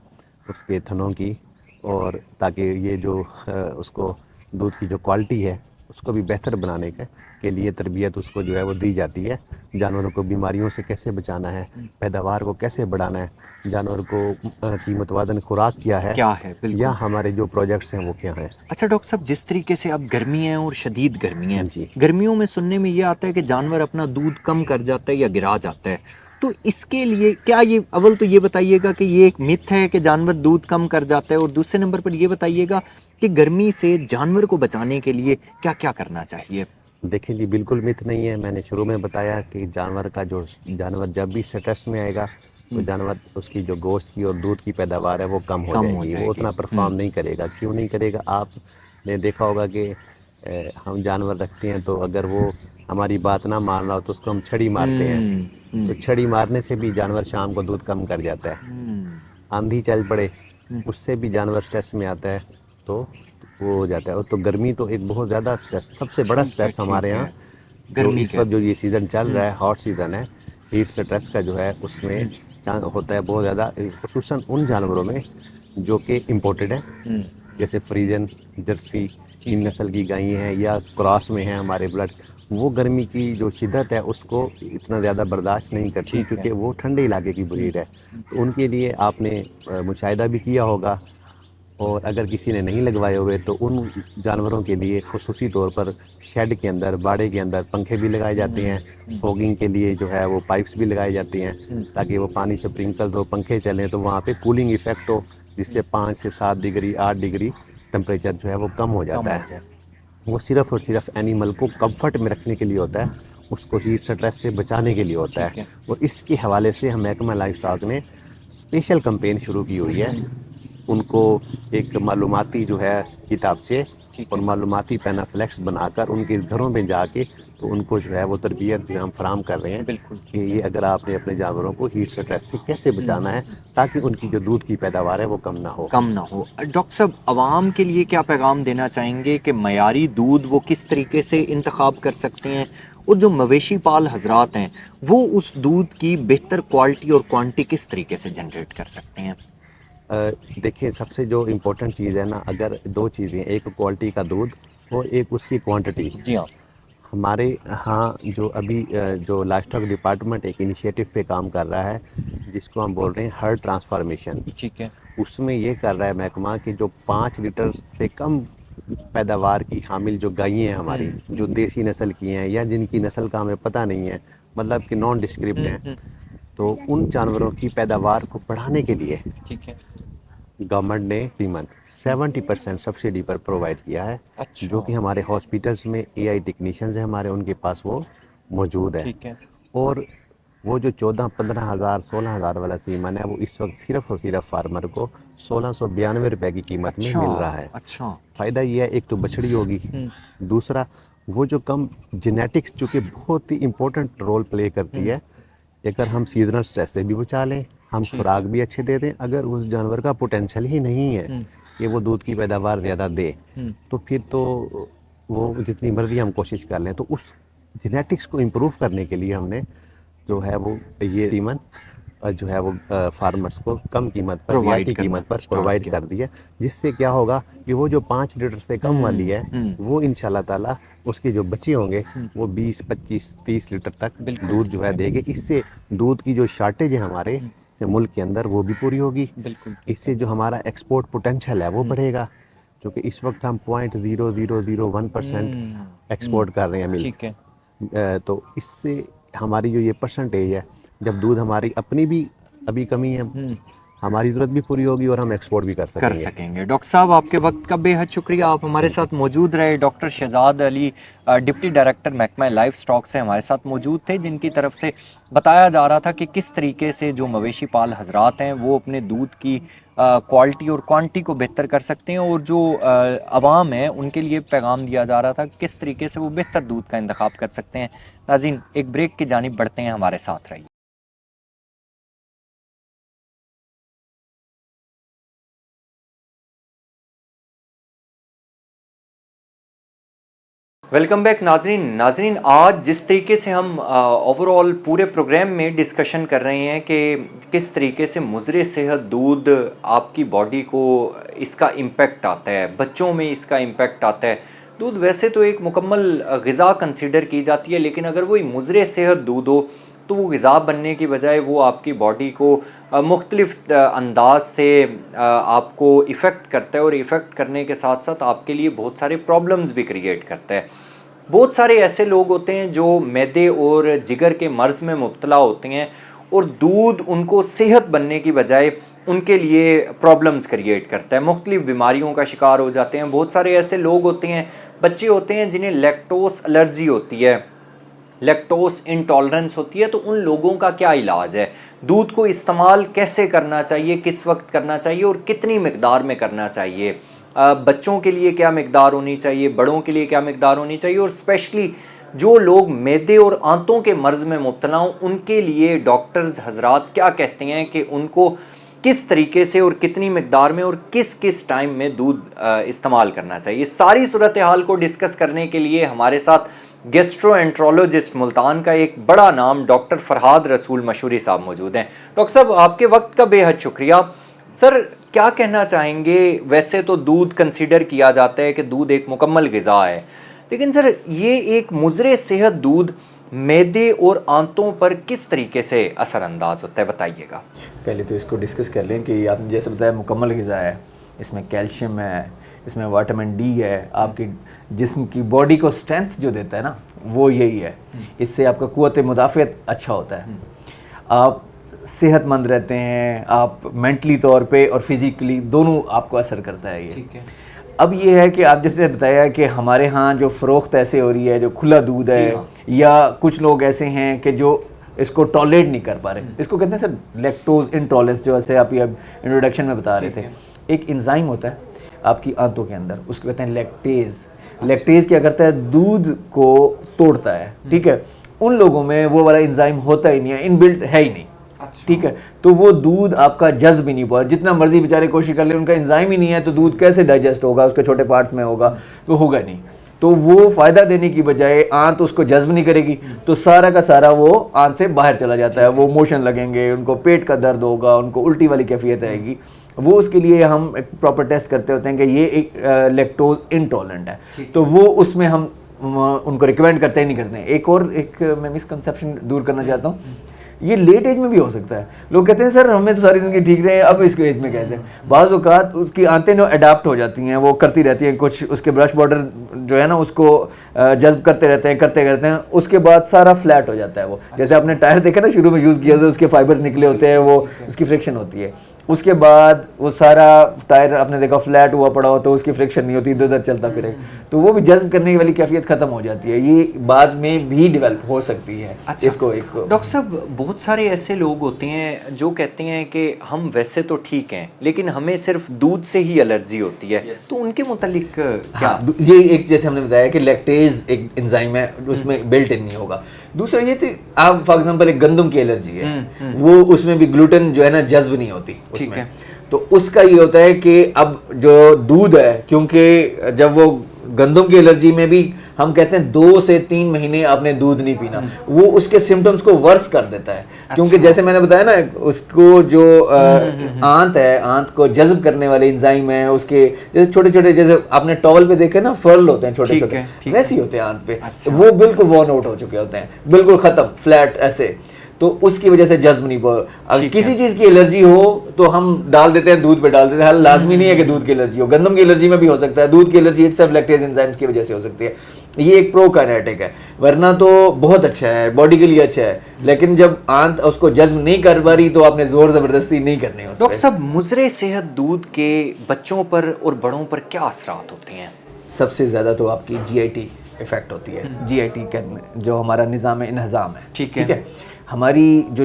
اس کے تھنوں کی، اور تاکہ یہ جو اس کو دودھ کی جو کوالٹی ہے اس کو بھی بہتر بنانے کے لیے تربیت اس کو جو ہے وہ دی جاتی ہے۔ جانوروں کو بیماریوں سے کیسے بچانا ہے، پیداوار کو کیسے بڑھانا ہے، جانور کو کی متوازن خوراک کیا ہے، یا ہمارے جو پروجیکٹس ہیں وہ کیا ہیں۔ اچھا ڈاکٹر صاحب، جس طریقے سے اب گرمی ہے اور شدید گرمی ہے، جی، گرمیوں میں سننے میں یہ آتا ہے کہ جانور اپنا دودھ کم کر جاتا ہے یا گرا جاتا ہے، تو اس کے لیے کیا یہ اول تو یہ بتائیے گا کہ یہ ایک متھ ہے کہ جانور دودھ کم کر جاتا ہے، اور دوسرے نمبر پر یہ بتائیے گا کہ گرمی سے جانور کو بچانے کے لیے کیا کیا کرنا چاہیے؟ دیکھیں جی، بالکل مت نہیں ہے۔ میں نے شروع میں بتایا کہ جانور جب بھی سٹریس میں آئے گا تو جانور اس کی جو گوشت کی اور دودھ کی پیداوار ہے وہ کم ہو جائے گی، وہ اتنا پرفارم نہیں کرے گا۔ کیوں نہیں کرے گا؟ آپ نے دیکھا ہوگا کہ ہم جانور رکھتے ہیں تو اگر وہ ہماری بات نہ مان رہا ہو تو اس کو ہم چھڑی مارتے ہیں، تو چھڑی مارنے سے بھی جانور شام کو دودھ کم کر جاتا ہے۔ آندھی چل پڑے اس سے بھی جانور سٹریس میں آتا ہے تو وہ ہو جاتا ہے۔ اور تو گرمی تو ایک بہت زیادہ سٹریس، سب سے بڑا سٹریس ہمارے یہاں اس وقت جو یہ سیزن چل رہا ہے، ہاٹ سیزن ہے، ہیٹ سٹریس کا جو ہے اس میں ہوتا ہے بہت زیادہ، خصوصاً ان جانوروں میں جو کہ امپورٹڈ ہیں، جیسے فریزن، جرسی ان نسل کی گائیں ہیں یا کراس میں ہیں ہمارے بلڈ، وہ گرمی کی جو شدت ہے اس کو اتنا زیادہ برداشت نہیں کرتی کیونکہ وہ ٹھنڈے علاقے کی بریڈ ہے۔ تو ان کے لیے آپ نے مشاہدہ بھی کیا ہوگا، اور اگر کسی نے نہیں لگوائے ہوئے تو ان جانوروں کے لیے خصوصی طور پر شیڈ کے اندر، باڑے کے اندر پنکھے بھی لگائے جاتے ہیں، فوگنگ کے لیے جو ہے وہ پائپس بھی لگائے جاتے ہیں تاکہ وہ پانی سپرنکلز ہو، پنکھے چلیں تو وہاں پہ کولنگ ایفیکٹ ہو، جس سے 5 سے 7 ڈگری 8 ڈگری ٹمپریچر جو ہے وہ کم ہو جاتا ہے۔ وہ صرف اور صرف اینیمل کو کمفرٹ میں رکھنے کے لیے ہوتا ہے، اس کو ہیٹ سٹریس سے بچانے کے لیے ہوتا ہے۔ اور اس کے حوالے سے ہم محکمہ لائف سٹاک نے اسپیشل کمپین شروع کی ہوئی ہے، ان کو ایک معلوماتی جو ہے کتاب سے اور मालूमाती पैनाफ्लेक्स बनाकर उनके घरों में जाके तो उनको जो है वो तरबियत जो हम फराम कर रहे हैं कि ये अगर आपने अपने जानवरों को हीट स्ट्रेस से कैसे बचाना है ताकि उनकी जो दूध की पैदावार है वो कम ना हो। डॉक्टर साहब, आवाम के लिए क्या पैगाम देना चाहेंगे कि मयारी दूध वो किस तरीके से इंतखाब कर सकते हैं और जो मवेशी पाल हजरात हैं वो उस दूध की बेहतर क्वालिटी और क्वांटिटी किस तरीके से जनरेट कर सकते हैं? देखिए, सबसे जो इम्पोर्टेंट चीज़ है ना, अगर दो चीज़ें, एक क्वालिटी का दूध और एक उसकी क्वांटिटी। जी हाँ। हमारे यहाँ जो अभी जो लाइवस्टॉक डिपार्टमेंट एक इनिशिएटिव पे काम कर रहा है जिसको हम बोल रहे हैं हर्ड ट्रांसफॉर्मेशन, ठीक है। उसमें ये कर रहा है महकमा कि जो 5 लीटर से कम पैदावार की हामिल जो गायें हैं हमारी, जो देसी नस्ल की हैं या जिनकी नस्ल का हमें पता नहीं है, मतलब कि नॉन डिस्क्रिप्ट हैं, तो उन जानवरों की पैदावार को बढ़ाने के लिए ठीक है, गवर्नमेंट ने कीमत 70% सब्सिडी पर प्रोवाइड किया है। अच्छा। जो कि हमारे हॉस्पिटल्स में एआई टेक्नीशियंस हैं हमारे, उनके पास वो मौजूद है। ठीक है। और वो जो 14-15 हज़ार 16 हज़ार वाला सीमन है वो इस वक्त सिर्फ और सिर्फ फार्मर को 1692 रुपए की कीमत में मिल रहा है। अच्छा। फ़ायदा ये है, एक तो बछड़ी होगी, दूसरा वो जो कम जेनेटिक्स जो कि बहुत ही इम्पोर्टेंट रोल प्ले करती है, अगर हम सीजनल स्ट्रेस से भी बचा लें, हम खुराक भी अच्छे दे दें, अगर उस जानवर का पोटेंशियल ही नहीं है कि वो दूध की पैदावार ज़्यादा दे, तो फिर तो वो जितनी मर्जी हम कोशिश कर लें, तो उस जेनेटिक्स को इम्प्रूव करने के लिए हमने जो है वो ये सीमन जो है वो फार्मर्स को कम कीमत पर, रियायती कीमत पर प्रोवाइड कर दिया, जिससे क्या होगा कि वो जो 5 लीटर से कम वाली है वो इंशाल्लाह ताला उसके जो बच्चे होंगे वो 20, 25, 30 लीटर तक दूध जो है देंगे। इससे दूध की जो शॉर्टेज है हमारे मुल्क के अंदर वो भी पूरी होगी। इससे जो हमारा एक्सपोर्ट पोटेंशियल है वो बढ़ेगा, क्योंकि इस वक्त हम 0.0001% एक्सपोर्ट कर रहे हैं मिल्क। तो इससे हमारी जो ये परसेंटेज है, जब दूध हमारी अपनी भी अभी कमी है, हमारी ज़रूरत भी पूरी होगी और हम एक्सपोर्ट भी कर सकेंगे। डॉक्टर साहब, आपके वक्त का बेहद शुक्रिया, आप हमारे साथ मौजूद रहे। Doctor Shahzad Ali deputy director महकमा लाइफ स्टॉक से हमारे साथ मौजूद थे, जिनकी तरफ से बताया जा रहा था कि किस तरीके से जो मवेशी पाल हजरात हैं वो अपने दूध की क्वालिटी और क्वांटिटी को बेहतर कर सकते हैं, और जो अवाम है उनके लिए पैगाम दिया जा रहा था किस तरीके से वो बेहतर दूध का इंतखाब कर सकते हैं। नाज़रीन, एक ब्रेक की जानिब बढ़ते हैं, हमारे साथ रहिए। वेलकम बैक नाजरीन, आज जिस तरीके से हम ओवरऑल पूरे प्रोग्राम में डिस्कशन कर रहे हैं कि किस तरीके से मुज़रे सेहत दूध आपकी बॉडी को इसका इम्पेक्ट आता है, बच्चों में इसका इम्पेक्ट आता है। दूध वैसे तो एक मुकम्मल ग़िज़ा कंसीडर की जाती है, लेकिन अगर वही मुज़रे सेहत दूध हो तो वो ग़िज़ा बनने की बजाय वो आपकी बॉडी को मुख्तलिफ अंदाज से आपको इफ़ेक्ट करता है, और इफ़ेक्ट करने के साथ साथ आपके लिए बहुत सारे प्रॉब्लम्स भी क्रिएट करता है। बहुत सारे ऐसे लोग होते हैं जो मैदे और जिगर के मर्ज़ में मुब्तला होते हैं, और दूध उनको सेहत बनने की बजाय उनके लिए प्रॉब्लम्स क्रिएट करता है, मुख्तलिफ बीमारियों का शिकार हो जाते हैं। बहुत सारे ऐसे लोग होते हैं, बच्चे होते हैं जिन्हें लैक्टोस एलर्जी होती है, लैक्टोस इंटॉलरेंस होती है, तो उन लोगों का क्या इलाज है, दूध को इस्तेमाल कैसे करना चाहिए, किस वक्त करना चाहिए और कितनी मिकदार में करना चाहिए, बच्चों के लिए क्या मिकदार होनी चाहिए, बड़ों के लिए क्या मिकदार होनी चाहिए, और स्पेशली जो लोग मैदे और आंतों के मर्ज़ में मुब्तला हों उनके लिए डॉक्टर्स हजरात क्या कहते हैं कि उनको किस तरीके से और कितनी मिकदार में और किस किस टाइम में दूध इस्तेमाल करना चाहिए। सारी सूरत हाल को डिस्कस करने के लिए हमारे साथ गैस्ट्रोएंट्रोलॉजिस्ट मुल्तान का एक बड़ा नाम डॉक्टर फरहाद रसूल मशहूरी साहब मौजूद हैं। डॉक्टर साहब, आपके वक्त का बेहद शुक्रिया। सर, क्या कहना चाहेंगे? वैसे तो दूध कंसीडर किया जाता है कि दूध एक मुकम्मल ग़िज़ा है, लेकिन सर ये एक मुज़रे सेहत दूध मैदे और आंतों पर किस तरीके से असरअंदाज होता है, बताइएगा। पहले तो इसको डिस्कस कर लें कि आपने जैसे बताया मुकम्मल ग़िज़ा है, इसमें कैल्शियम है, इसमें विटामिन डी है, आपकी जिस्म की बॉडी को स्ट्रेंथ जो देता है ना वो यही है। इससे आपका क़ुव्वत मुदाफ़ियत अच्छा होता है, आप सेहतमंद रहते हैं, आप मेंटली तौर पे और फिज़िकली दोनों आपको असर करता है ये। ठीक है। अब ये है कि आप जैसे बताया कि हमारे यहाँ जो फ़रोख्त ऐसे हो रही है, जो खुला दूध है, या कुछ लोग ऐसे हैं कि जो इसको टॉलरेट नहीं कर पा रहे, इसको कहते हैं सर लैक्टोज इंटॉलरेंस, जो ऐसे आप ये इंट्रोडक्शन में बता रहे थे। एक एंजाइम होता है آپ کی آنتوں کے اندر, اس کو کہتے ہیں لیکٹیز. لیکٹیز کیا کرتا ہے, دودھ کو توڑتا ہے, ٹھیک ہے. ان لوگوں میں وہ والا انزائم ہوتا ہی نہیں ہے, ان بلٹ ہے ہی نہیں, ٹھیک ہے. تو وہ دودھ آپ کا جذب ہی نہیں پڑا, جتنا مرضی بیچارے کوشش کر لیں, ان کا انزائم ہی نہیں ہے, تو دودھ کیسے ڈائجسٹ ہوگا, اس کے چھوٹے پارٹس میں ہوگا, تو ہوگا نہیں. تو وہ فائدہ دینے کی بجائے آنت اس کو جذب نہیں کرے گی, تو سارا کا سارا وہ آنت سے باہر چلا جاتا ہے. وہ موشن لگیں گے, ان کو پیٹ کا درد ہوگا, ان کو الٹی والی کیفیت آئے گی. وہ اس کے لیے ہم ایک پراپر ٹیسٹ کرتے ہوتے ہیں کہ یہ ایک لیکٹوز انٹالرنٹ ہے, تو وہ اس میں ہم ان کو ریکمینڈ کرتے ہی نہیں کرتے ہیں. ایک میں مسکنسیپشن دور کرنا چاہتا ہوں, یہ لیٹ ایج میں بھی ہو سکتا ہے. لوگ کہتے ہیں سر ہمیں تو ساری زندگی ٹھیک رہے ہیں, اب اس کے ایج میں کہتے ہیں. بعض اوقات اس کی آنتیں جو اڈاپٹ ہو جاتی ہیں, وہ کرتی رہتی ہیں کچھ, اس کے برش بارڈر جو ہے نا اس کو جذب کرتے رہتے ہیں, اس کے بعد سارا فلیٹ ہو جاتا ہے. وہ جیسے آپ نے ٹائر دیکھا نا شروع میں یوز کیا تھا, اس کے فائبر نکلے ہوتے ہیں, وہ اس کی فرکشن ہوتی ہے. اس کے بعد وہ سارا ٹائر آپ نے دیکھا فلیٹ ہوا پڑا ہو, تو اس کی فرکشن نہیں ہوتی, ادھر ادھر چلتا پھرے, تو وہ بھی جذب کرنے والی کیفیت ختم ہو جاتی ہے. یہ بعد میں بھی ڈیولپ ہو سکتی ہے. اچھا اس کو ایک ڈاکٹر صاحب, بہت سارے ایسے لوگ ہوتے ہیں جو کہتے ہیں کہ ہم ویسے تو ٹھیک ہیں لیکن ہمیں صرف دودھ سے ہی الرجی ہوتی ہے, تو ان کے متعلق کیا؟ یہ ایک جیسے ہم نے بتایا کہ لیکٹیز ایک انزائم ہے, اس میں بلٹ ان نہیں ہوگا. دوسرا یہ تھی, آپ فار ایگزامپل ایک گندم کی الرجی ہے, وہ اس میں بھی گلوٹن جو ہے نا جذب نہیں ہوتی, ٹھیک ہے. تو اس کا یہ ہوتا ہے کہ اب جو دودھ ہے, کیونکہ جب وہ گندم کی الرجی میں بھی ہم کہتے ہیں 2 سے 3 مہینے آپ نے دودھ نہیں پینا, وہ اس کے سمٹمز کو ورس کر دیتا ہے. کیونکہ جیسے میں نے بتایا نا, اس کو جو آنت ہے, آنت کو جذب کرنے والے انزائم ہیں, اس کے جیسے چھوٹے چھوٹے, جیسے آپ نے ٹاول پہ دیکھے نا فرل ہوتے ہیں چھوٹے چھوٹے, ویسے ہی ہوتے ہیں آنت پہ, وہ بالکل وارن آؤٹ ہو چکے ہوتے ہیں, بالکل ختم, فلیٹ ایسے. تو اس کی وجہ سے جذب نہیں پڑا. اگر کسی چیز کی الرجی ہو تو ہم ڈال دیتے ہیں, دودھ پہ ڈال دیتے ہیں. لازمی نہیں ہے کہ دودھ کی الرجی ہو, گندم کی الرجی میں بھی ہو سکتا ہے, دودھ کی الرجی اٹسیلف لیکٹیز انزائمز کی وجہ سے ہو سکتی ہے. یہ ایک پرو کائنیٹک ہے, ورنہ تو بہت اچھا ہے, باڈی کے لیے اچھا ہے, لیکن جب آنت اس کو جذب نہیں کر پا رہی تو آپ نے زور زبردستی نہیں کرنی. ڈاکٹر صاحب, مضر صحت دودھ کے بچوں پر اور بڑوں پر کیا اثرات ہوتے ہیں؟ سب سے زیادہ تو آپ کی جی آئی ٹی افیکٹ ہوتی ہے. جی آئی ٹی جو ہمارا نظام انہضام ہے, ٹھیک ہے, ہماری جو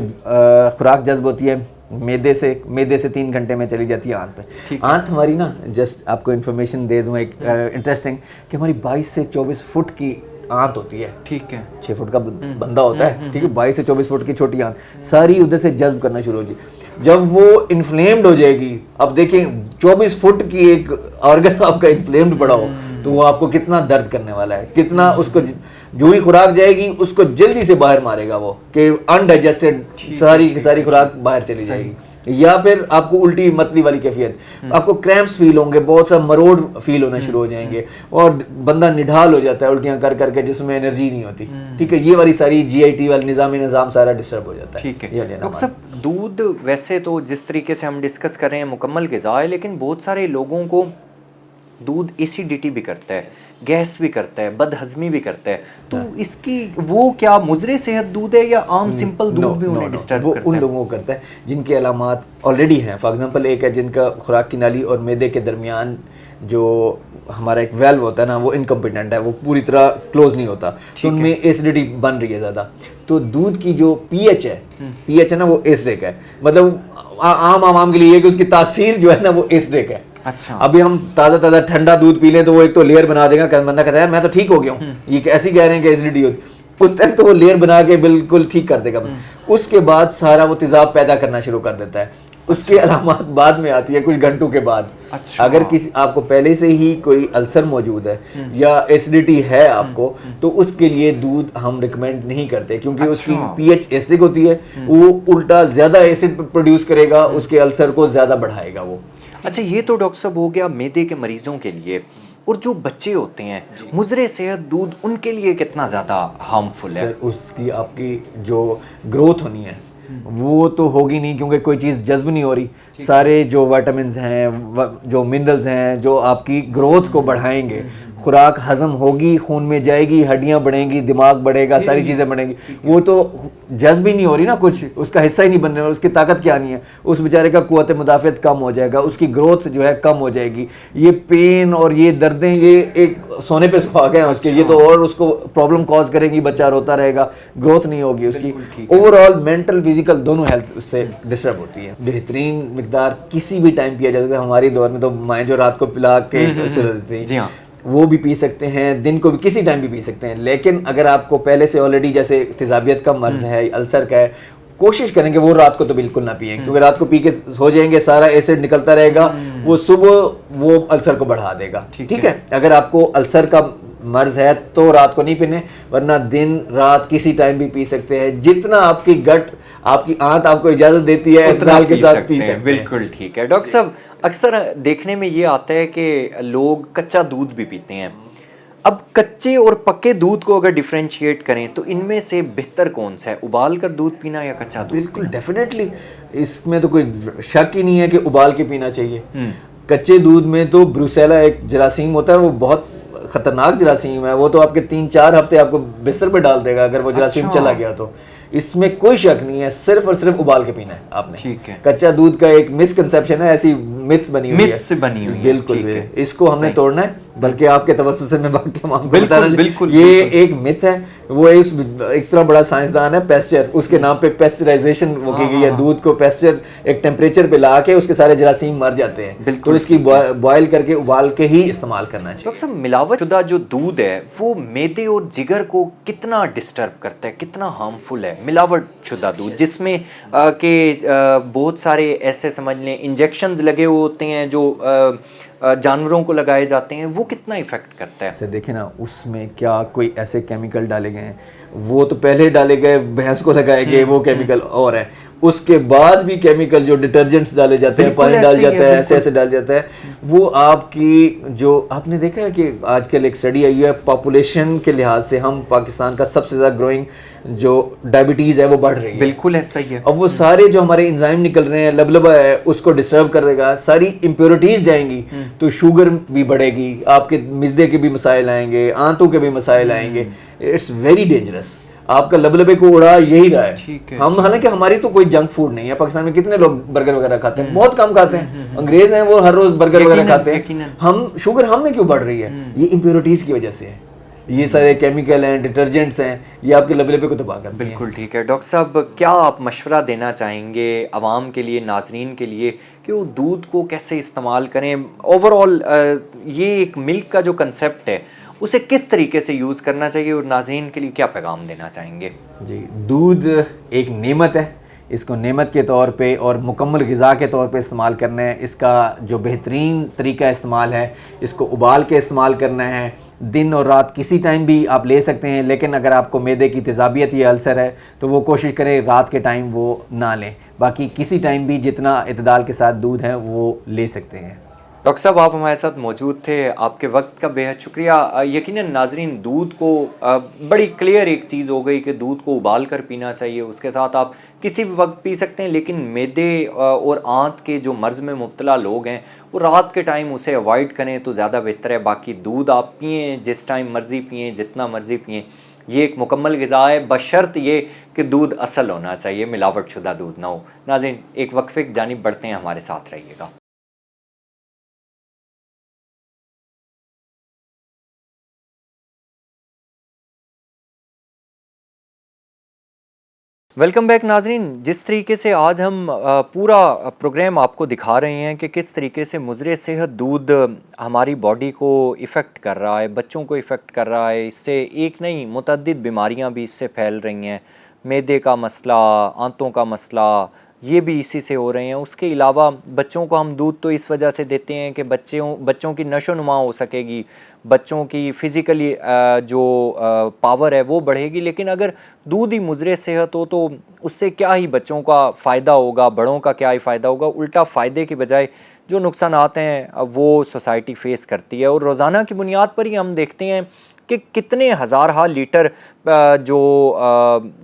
خوراک جذب ہوتی ہے میدے سے 3 گھنٹے میں چلی جاتی ہے آنت پہ. آنت ہماری نا, جسٹ آپ کو انفارمیشن دے دوں ایک انٹرسٹنگ, کہ ہماری 22 سے 24 فٹ کی آنت ہوتی ہے, ٹھیک ہے. 6 فٹ کا بندہ ہوتا ہے, ٹھیک ہے, 22 سے 24 فٹ کی چھوٹی آنت ساری ادھر سے جذب کرنا شروع ہو جائے. جب وہ انفلیمڈ ہو جائے گی, اب دیکھیں 24 فٹ کی ایک آرگن آپ کا انفلیمڈ پڑا ہو, تو وہ آپ کو کتنا درد کرنے والا ہے, کتنا اس کو جو ہی خوراک جائے گی اس کو جلدی سے باہر مارے گا, وہ کہ انڈائجسٹڈ ساری کی ساری خوراک باہر چلی جائے گی. یا پھر آپ کو الٹی متلی والی کیفیت, آپ کو کریمپس فیل ہوں گے, بہت سا مروڑ فیل ہونا شروع ہو جائیں گے, اور بندہ نڈھال ہو جاتا ہے الٹیاں کر کر کے, جس میں انرجی نہیں ہوتی, ٹھیک ہے. یہ والی ساری جی آئی ٹی والی نظام سارا ڈسٹرب ہو جاتا ہے. ٹھیک ہے ڈاکٹر صاحب, دودھ ویسے تو جس طریقے سے ہم ڈسکس کر رہے ہیں مکمل غذا ہے, لیکن بہت سارے لوگوں کو دودھ ایسیڈیٹی بھی کرتا ہے, گیس بھی کرتا ہے, بد ہضمی بھی کرتا ہے, تو اس کی وہ کیا مضر صحت دودھ ہے یا عام سمپل دودھ بھی انہیں ڈسٹرب کرتا ہے؟ وہ ان لوگوں کو کرتا ہے جن کے علامات آلریڈی ہیں. فار ایگزامپل ایک ہے جن کا خوراک کی نالی اور میدے کے درمیان جو ہمارا ایک ویلو ہوتا ہے نا, وہ انکمپیٹنٹ ہے, وہ پوری طرح کلوز نہیں ہوتا, تو ان میں ایسیڈیٹی بن رہی ہے زیادہ. تو دودھ کی جو پی ایچ ہے نا, وہ ایسڈک ہے. مطلب عام کے لیے یہ کہ اس کی تاثیر جو ہے نا وہ ایسڈک ہے. اچھا, ابھی ہم تازہ ٹھنڈا دودھ پی لیں تو وہ ایک تو لیئر بنا دے گا, بندہ کہتا ہے میں تو ٹھیک ہو گیا ہوں, یہ ایسی کہہ رہے ہیں کہ ایسیڈیٹی ہوتی, اس ٹائم تو وہ لیئر بنا کے بالکل ٹھیک کر دے گا. اس کے بعد سارا وہ تیزاب پیدا کرنا شروع کر دیتا ہے. اس کی علامات بعد میں آتی ہے کچھ گھنٹوں کے بعد. اگر کسی آپ کو پہلے سے ہی کوئی السر موجود ہے یا ایسیڈیٹی ہے آپ کو, تو اس کے لیے دودھ ہم ریکمینڈ نہیں کرتے, کیونکہ اس کی پی ایچ ایسڈک ہوتی ہے, وہ الٹا زیادہ ایسڈ پروڈیوس کرے گا, اس کے السر کو زیادہ بڑھائے گا وہ. اچھا, یہ تو ڈاکٹر صاحب ہو گیا میدے کے مریضوں کے لیے. اور جو بچے ہوتے ہیں, مضر صحت دودھ ان کے لیے کتنا زیادہ ہارمفل ہے؟ اس کی آپ کی جو گروتھ ہونی ہے وہ تو ہوگی نہیں, کیونکہ کوئی چیز جذب نہیں ہو رہی. سارے جو وائٹامنز ہیں, جو منرلز ہیں, جو آپ کی گروتھ کو بڑھائیں گے, खुराक हजम होगी, खून में जाएगी, हड्डियां बढ़ेंगी, दिमाग बढ़ेगा, सारी चीज़ें बढ़ेंगी, वो तो जज्ब ही नहीं हो रही ना, कुछ उसका हिस्सा ही नहीं बन रहा, उसकी ताकत क्या नहीं है, उस बेचारे का कुव्वत मुदाफ़त कम हो जाएगा, उसकी ग्रोथ जो है कम हो जाएगी। ये पेन और ये दर्दें ये एक सोने पे सुहाग हैं उसके, ये तो और उसको प्रॉब्लम कॉज करेगी, बच्चा रोता रहेगा, ग्रोथ नहीं होगी उसकी, ओवरऑल मेंटल फिजिकल दोनों हेल्थ उससे डिस्टर्ब होती है। बेहतरीन मिकदार किसी भी टाइम पिया जाता है, हमारी दौर में तो माएँ जो रात को पिला के सुला देती जी हाँ, वो भी पी सकते हैं, दिन को भी किसी टाइम भी पी सकते हैं। लेकिन अगर आपको पहले से ऑलरेडी जैसे तेजाबियत का मर्ज है, अल्सर का है, कोशिश करेंगे वो रात को तो बिल्कुल ना पिए, क्योंकि रात को पी के सो जाएंगे, सारा एसिड निकलता रहेगा, वो सुबह वो अल्सर को बढ़ा देगा। ठीक है, अगर आपको अल्सर का मर्ज है तो रात को नहीं पीने, वरना दिन रात किसी टाइम भी पी सकते हैं, जितना आपकी गट आपकी आंत आपको इजाजत देती है इतनाल के साथ पी सकते हैं। बिल्कुल ठीक है। डॉक्टर साहब, अक्सर देखने में ये आता है कि लोग कच्चा दूध भी पीते हैं। अब कच्चे और पक्के दूध को अगर डिफरेंशिएट करें तो इनमें से बेहतर कौन सा है, उबाल कर दूध पीना या कच्चा दूध? बिल्कुल डेफिनेटली, इसमें तो कोई शक ही नहीं है कि उबाल के पीना चाहिए। कच्चे दूध में तो ब्रूसेला एक जरासीम होता है, वो बहुत खतरनाक जरासीम है, वो तो आपके 3-4 हफ्ते आपको बिस्तर पे डाल देगा अगर वो जरासीम चला गया तो। इसमें कोई शक नहीं है, सिर्फ और सिर्फ उबाल के पीना है आपने। ठीक है। कच्चा दूध का एक मिसकंसेप्शन है, ऐसी मिथ्स बनी हुई है, मिथ्स बनी हुई है। बिल्कुल ठीक है। इसको हमने तोड़ना है, बल्कि आपके तवज्जुह से मैं बाकी तमाम बिल्कुल, बिल्कुल, ये बिल्कुल। एक मिथ है। वो इतना बड़ा साइंसदान है पेस्चर, उसके नाम पे पेस्चराइजेशन वो की गई है, दूध को पेस्चर एक टेम्परेचर पे ला के उसके सारे जरासीम मर जाते हैं, तो इसकी बॉयल करके उबाल के ही इस्तेमाल करना चाहिए। डॉक्टर साहब, मिलावट शुदा जो दूध है वो मैदे और जिगर को कितना डिस्टर्ब करता है, कितना हार्मफुल है मिलावट शुदा दूध, जिसमें बहुत सारे ऐसे समझ लें इंजेक्शंस लगे हुए होते हैं जो जानवरों को लगाए जाते हैं, वो कितना इफेक्ट करता है? से देखें ना, उसमें क्या कोई ऐसे केमिकल डाले गए हैं, वो तो पहले डाले गए, भैंस को लगाए गए वो केमिकल और है, उसके बाद भी केमिकल जो डिटर्जेंट्स डाले जाते हैं, पानी डाल जाता है, ऐसे डाल जाता है, वो आपकी जो आपने देखा है कि आजकल एक स्टडी आई है, पॉपुलेशन के लिहाज से हम पाकिस्तान का सबसे ज़्यादा ग्रोइंग जो डायबिटीज़ है वो बढ़ रही है। बिल्कुल ऐसा ही है। अब वो सारे जो हमारे एंजाइम निकल रहे हैं, लबलबा है उसको डिस्टर्ब कर देगा, सारी इम्प्योरिटीज़ जाएंगी तो शुगर भी बढ़ेगी, आपके मिर्दे के भी मसाइल आएंगे, आंतों के भी मसाइल आएंगे। It's very dangerous. आपका लबलबे को उड़ा यही रहा है। हम हालांकि हमारी तो कोई जंक फूड नहीं है, पाकिस्तान में कितने लोग बर्गर वगैरह खाते हैं, बहुत कम खाते हैं, अंग्रेज हैं वो हर रोज बर्गर वगैरह खाते हैं। हम शुगर हम में क्यों बढ़ रही है? ये इम्प्योरिटीज की वजह से है, ये सारे केमिकल हैं, डिटर्जेंट्स हैं, ये आपके लबलबे को तबाह करते हैं। बिल्कुल ठीक है। डॉक्टर साहब, क्या आप मशवरा देना चाहेंगे आवाम के लिए, नाजरीन के लिए, कि वो दूध को कैसे इस्तेमाल करें? ओवरऑल ये एक मिल्क का जो कंसेप्ट है उसे किस तरीके से यूज़ करना चाहिए, और नाज़रीन के लिए क्या पैगाम देना चाहेंगे? जी, दूध एक नेमत है, इसको नेमत के तौर पे और मुकम्मल ग़िज़ा के तौर पे इस्तेमाल करना है। इसका जो बेहतरीन तरीका इस्तेमाल है, इसको उबाल के इस्तेमाल करना है, दिन और रात किसी टाइम भी आप ले सकते हैं, लेकिन अगर आपको मैदे की तेज़ाबियत या अल्सर है तो वो कोशिश करें रात के टाइम वो ना लें, बाकी किसी टाइम भी जितना इतदाल के साथ दूध है वो ले सकते हैं। डॉक्टर साहब, आप हमारे साथ मौजूद थे, आपके वक्त का बेहद शुक्रिया। यकीनन नाजरीन, दूध को बड़ी क्लियर एक चीज़ हो गई कि दूध को उबाल कर पीना चाहिए, उसके साथ आप किसी भी वक्त पी सकते हैं, लेकिन मैदे और आंत के जो मर्ज़ में मुब्तला लोग हैं वो रात के टाइम उसे अवॉइड करें तो ज़्यादा बेहतर है। बाकी दूध आप पिएँ, जिस टाइम मर्ज़ी पिएँ, जितना मर्ज़ी पिएँ, ये एक मुकम्मल ग़िज़ा है, बशर्त ये कि दूध असल होना चाहिए, मिलावट शुदा दूध ना हो। नाज़रीन, एक वक्फे की जानिब बढ़ते हैं, हमारे साथ रहिएगा। वेलकम बैक नाजरीन। जिस तरीके से आज हम पूरा प्रोग्राम आपको दिखा रहे हैं कि किस तरीके से मुज़र सेहत दूध हमारी बॉडी को इफ़ेक्ट कर रहा है, बच्चों को इफ़ेक्ट कर रहा है, इससे एक नहीं मुतअद्दिद बीमारियां भी इससे फैल रही हैं। मैदे का मसला, आंतों का मसला, ये भी इसी से हो रहे हैं। उसके अलावा बच्चों को हम दूध तो इस वजह से देते हैं कि बच्चों की नशोनुमा हो सकेगी, बच्चों की फ़िज़िकली जो पावर है वो बढ़ेगी। लेकिन अगर दूध ही मुज़र सेहत हो तो उससे क्या ही बच्चों का फ़ायदा होगा, बड़ों का क्या ही फ़ायदा होगा। उल्टा फ़ायदे के बजाय जो नुकसानात हैं वो सोसाइटी फ़ेस करती है। और रोज़ाना की बुनियाद पर ही हम देखते हैं कि कितने हज़ार लीटर जो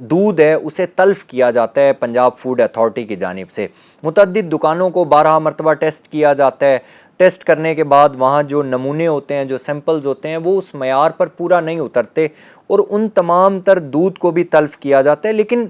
दूध है उसे तल्फ़ किया जाता है पंजाब फूड अथॉरिटी की जानिब से। मुतअद्दिद दुकानों को 12 मरतबा टेस्ट किया जाता है, ٹیسٹ کرنے کے بعد وہاں جو نمونے ہوتے ہیں, جو سیمپلز ہوتے ہیں, وہ اس معیار پر پورا نہیں اترتے اور ان تمام تر دودھ کو بھی تلف کیا جاتا ہے. لیکن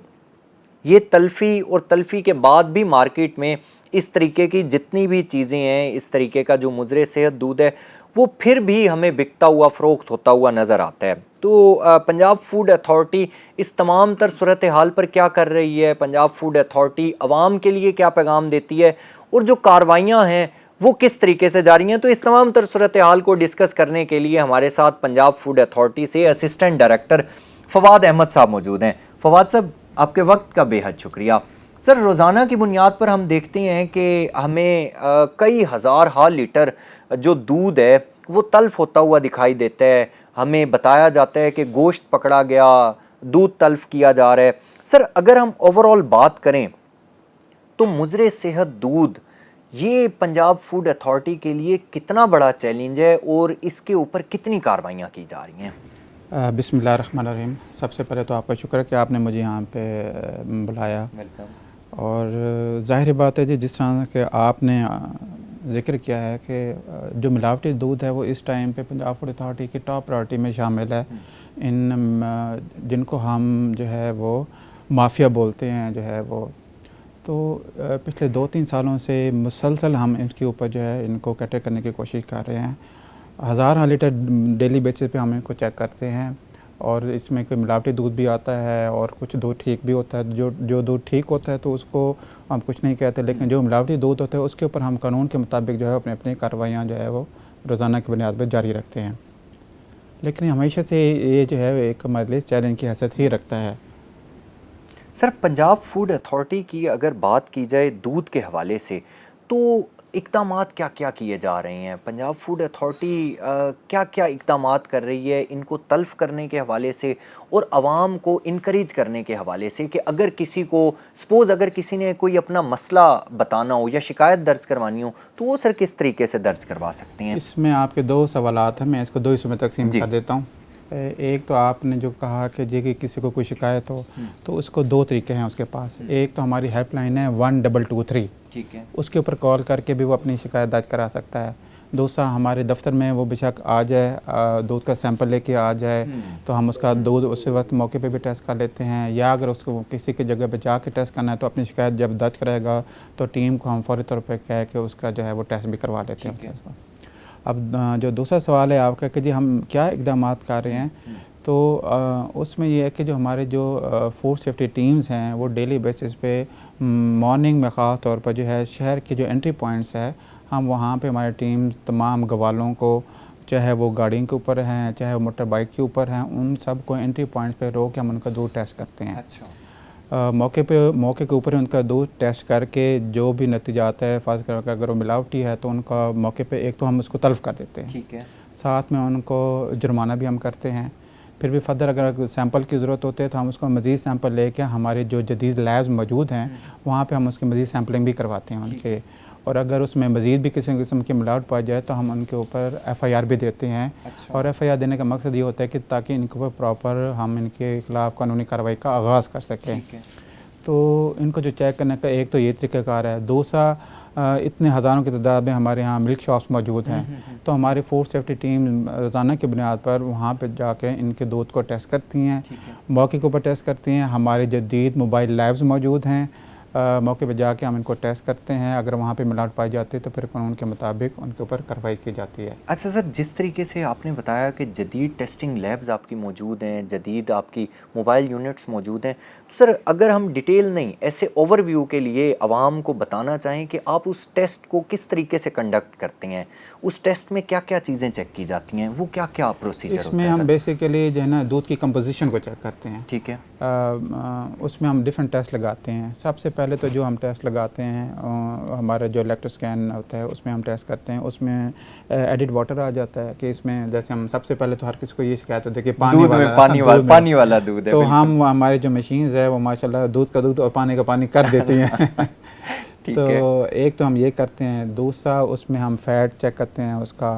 یہ تلفی اور تلفی کے بعد بھی مارکیٹ میں اس طریقے کی جتنی بھی چیزیں ہیں, اس طریقے کا جو مضر صحت دودھ ہے, وہ پھر بھی ہمیں بکتا ہوا, فروخت ہوتا ہوا نظر آتا ہے. تو پنجاب فوڈ اتھارٹی اس تمام تر صورتحال پر کیا کر رہی ہے؟ پنجاب فوڈ اتھارٹی عوام کے لیے کیا پیغام دیتی ہے اور جو کارروائیاں ہیں وہ کس طریقے سے جاری ہیں؟ تو اس تمام تر صورتحال کو ڈسکس کرنے کے لیے ہمارے ساتھ پنجاب فوڈ اتھارٹی سے اسسٹنٹ ڈائریکٹر فواد احمد صاحب موجود ہیں. فواد صاحب, آپ کے وقت کا بے حد شکریہ. سر, روزانہ کی بنیاد پر ہم دیکھتے ہیں کہ ہمیں کئی ہزار لیٹر جو دودھ ہے وہ تلف ہوتا ہوا دکھائی دیتا ہے. ہمیں بتایا جاتا ہے کہ گوشت پکڑا گیا, دودھ تلف کیا جا رہا ہے. سر, اگر ہم اوور آل بات کریں تو مضر صحت دودھ یہ پنجاب فوڈ اتھارٹی کے لیے کتنا بڑا چیلنج ہے اور اس کے اوپر کتنی کارروائیاں کی جا رہی ہیں؟ بسم اللہ الرحمن الرحیم. سب سے پہلے تو آپ کا شکر ہے کہ آپ نے مجھے یہاں پہ بلایا. اور ظاہر بات ہے جس طرح کہ آپ نے ذکر کیا ہے کہ جو ملاوٹی دودھ ہے وہ اس ٹائم پہ پنجاب فوڈ اتھارٹی کی ٹاپ پرائرٹی میں شامل ہے. ان جن کو ہم جو ہے وہ مافیا بولتے ہیں جو ہے وہ, تو پچھلے 2-3 سالوں سے مسلسل ہم ان کے اوپر جو ہے ان کو کٹر کرنے کی کوشش کر رہے ہیں. ہزار لیٹر ڈیلی بیسس پہ ہم ان کو چیک کرتے ہیں اور اس میں کوئی ملاوٹی دودھ بھی آتا ہے اور کچھ دودھ ٹھیک بھی ہوتا ہے. جو دودھ ٹھیک ہوتا ہے تو اس کو ہم کچھ نہیں کہتے, لیکن جو ملاوٹی دودھ ہوتا ہے اس کے اوپر ہم قانون کے مطابق جو ہے اپنی کارروائیاں جو ہے وہ روزانہ کی بنیاد پہ جاری رکھتے ہیں. لیکن ہمیشہ سے یہ جو ہے ایک ہمارے لیے چیلنج کی حیثیت ہی رکھتا ہے. سر, پنجاب فوڈ اتھارٹی کی اگر بات کی جائے دودھ کے حوالے سے تو اقدامات کیا کیا کیے جا رہے ہیں؟ پنجاب فوڈ اتھارٹی کیا کیا اقدامات کر رہی ہے ان کو تلف کرنے کے حوالے سے اور عوام کو انکریج کرنے کے حوالے سے کہ اگر کسی کو اگر کسی نے کوئی اپنا مسئلہ بتانا ہو یا شکایت درج کروانی ہو تو وہ سر کس طریقے سے درج کروا سکتے ہیں؟ اس میں آپ کے 2 سوالات ہیں, میں اس کو 2 حصوں میں تقسیم کر دیتا ہوں. ایک تو آپ نے جو کہا کہ کہ کسی کو کوئی شکایت ہو تو اس کو 2 طریقے ہیں اس کے پاس. ایک تو ہماری ہیلپ لائن ہے 1223, ٹھیک ہے, اس کے اوپر کال کر کے بھی وہ اپنی شکایت درج کرا سکتا ہے. دوسرا ہمارے دفتر میں وہ بے شک آ جائے, دودھ کا سیمپل لے کے آ جائے تو ہم اس کا دودھ اسی وقت موقع پہ بھی ٹیسٹ کر لیتے ہیں, یا اگر اس کو کسی کی جگہ پہ جا کے ٹیسٹ کرنا ہے تو اپنی شکایت جب درج کرے گا تو ٹیم کو ہم فوری طور پہ کہہ کے اس کا جو ہے وہ ٹیسٹ بھی کروا لیتے ہیں. اب جو دوسرا سوال ہے آپ کا کہ ہم کیا اقدامات کر رہے ہیں, تو اس میں یہ ہے کہ جو ہمارے جو فوڈ سیفٹی ٹیمز ہیں وہ ڈیلی بیسس پہ مارننگ میں خاص طور پر جو ہے شہر کے جو انٹری پوائنٹس ہے ہم وہاں پہ ہماری ٹیم تمام گوالوں کو, چاہے وہ گاڑیوں کے اوپر ہیں چاہے وہ موٹر بائک کے اوپر ہیں, ان سب کو انٹری پوائنٹس پہ روک کے ہم ان کا دودھ ٹیسٹ کرتے ہیں. موقع کے اوپر ان کا دودھ ٹیسٹ کر کے جو بھی نتیجہ آتا ہے, فرض کر اگر وہ ملاوٹی ہے تو ان کا موقع پہ ایک تو ہم اس کو تلف کر دیتے ہیں, ٹھیک ہے, ساتھ میں ان کو جرمانہ بھی ہم کرتے ہیں. پھر بھی فردر اگر سیمپل کی ضرورت ہوتی ہے تو ہم اس کو مزید سیمپل لے کے ہمارے جو جدید لیبز موجود ہیں وہاں پہ ہم اس کی مزید سیمپلنگ بھی کرواتے ہیں ان کے, اور اگر اس میں مزید بھی کسی قسم کی ملاوٹ پائی جائے تو ہم ان کے اوپر FIR بھی دیتے ہیں. اور FIR دینے کا مقصد یہ ہوتا ہے کہ تاکہ ان کے اوپر پراپر ہم ان کے خلاف قانونی کارروائی کا آغاز کر سکیں. تو ان کو جو چیک کرنے کا ایک تو یہ طریقہ کار ہے. دوسرا, اتنے ہزاروں کی تعداد میں ہمارے یہاں ملک شاپس موجود ہیں تو ہماری فوڈ سیفٹی ٹیم روزانہ کی بنیاد پر وہاں پہ جا کے ان کے دودھ کو ٹیسٹ کرتی ہیں, موقع کے اوپر ٹیسٹ کرتی ہیں. ہمارے جدید موبائل لیبز موجود ہیں, موقع پہ جا کے ہم ان کو ٹیسٹ کرتے ہیں. اگر وہاں پہ ملاوٹ پائی جاتی ہے تو پھر قانون کے مطابق ان کے اوپر کارروائی کی جاتی ہے. اچھا سر, جس طریقے سے آپ نے بتایا کہ جدید ٹیسٹنگ لیبز آپ کی موجود ہیں, جدید آپ کی موبائل یونٹس موجود ہیں, تو سر اگر ہم ڈیٹیل نہیں ایسے اوور ویو کے لیے عوام کو بتانا چاہیں کہ آپ اس ٹیسٹ کو کس طریقے سے کنڈکٹ کرتے ہیں, اس ٹیسٹ میں کیا کیا چیزیں چیک کی جاتی ہیں, وہ کیا کیا پروسیجر ہوتا ہے؟ اس میں ہم بیسیکلی جو ہے نا دودھ کی کمپوزیشن کو چیک کرتے ہیں. ٹھیک ہے, اس میں ہم ڈفرینٹ ٹیسٹ لگاتے ہیں. سب سے پہلے تو جو ہم ٹیسٹ لگاتے ہیں ہمارا جو الیکٹروسکین ہوتا ہے اس میں ہم ٹیسٹ کرتے ہیں. اس میں ایڈڈ واٹر آ جاتا ہے کہ اس میں جیسے ہم سب سے پہلے تو ہر کسی کو یہ شکایت ہوتی ہے کہ پانی والا دودھ ہے, تو ہم ہمارے جو مشینز ہے وہ ماشاءاللہ دودھ کا دودھ اور پانی کا پانی کر دیتی ہیں. تو ایک تو ہم یہ کرتے ہیں. دوسرا اس میں ہم فیٹ چیک کرتے ہیں, اس کا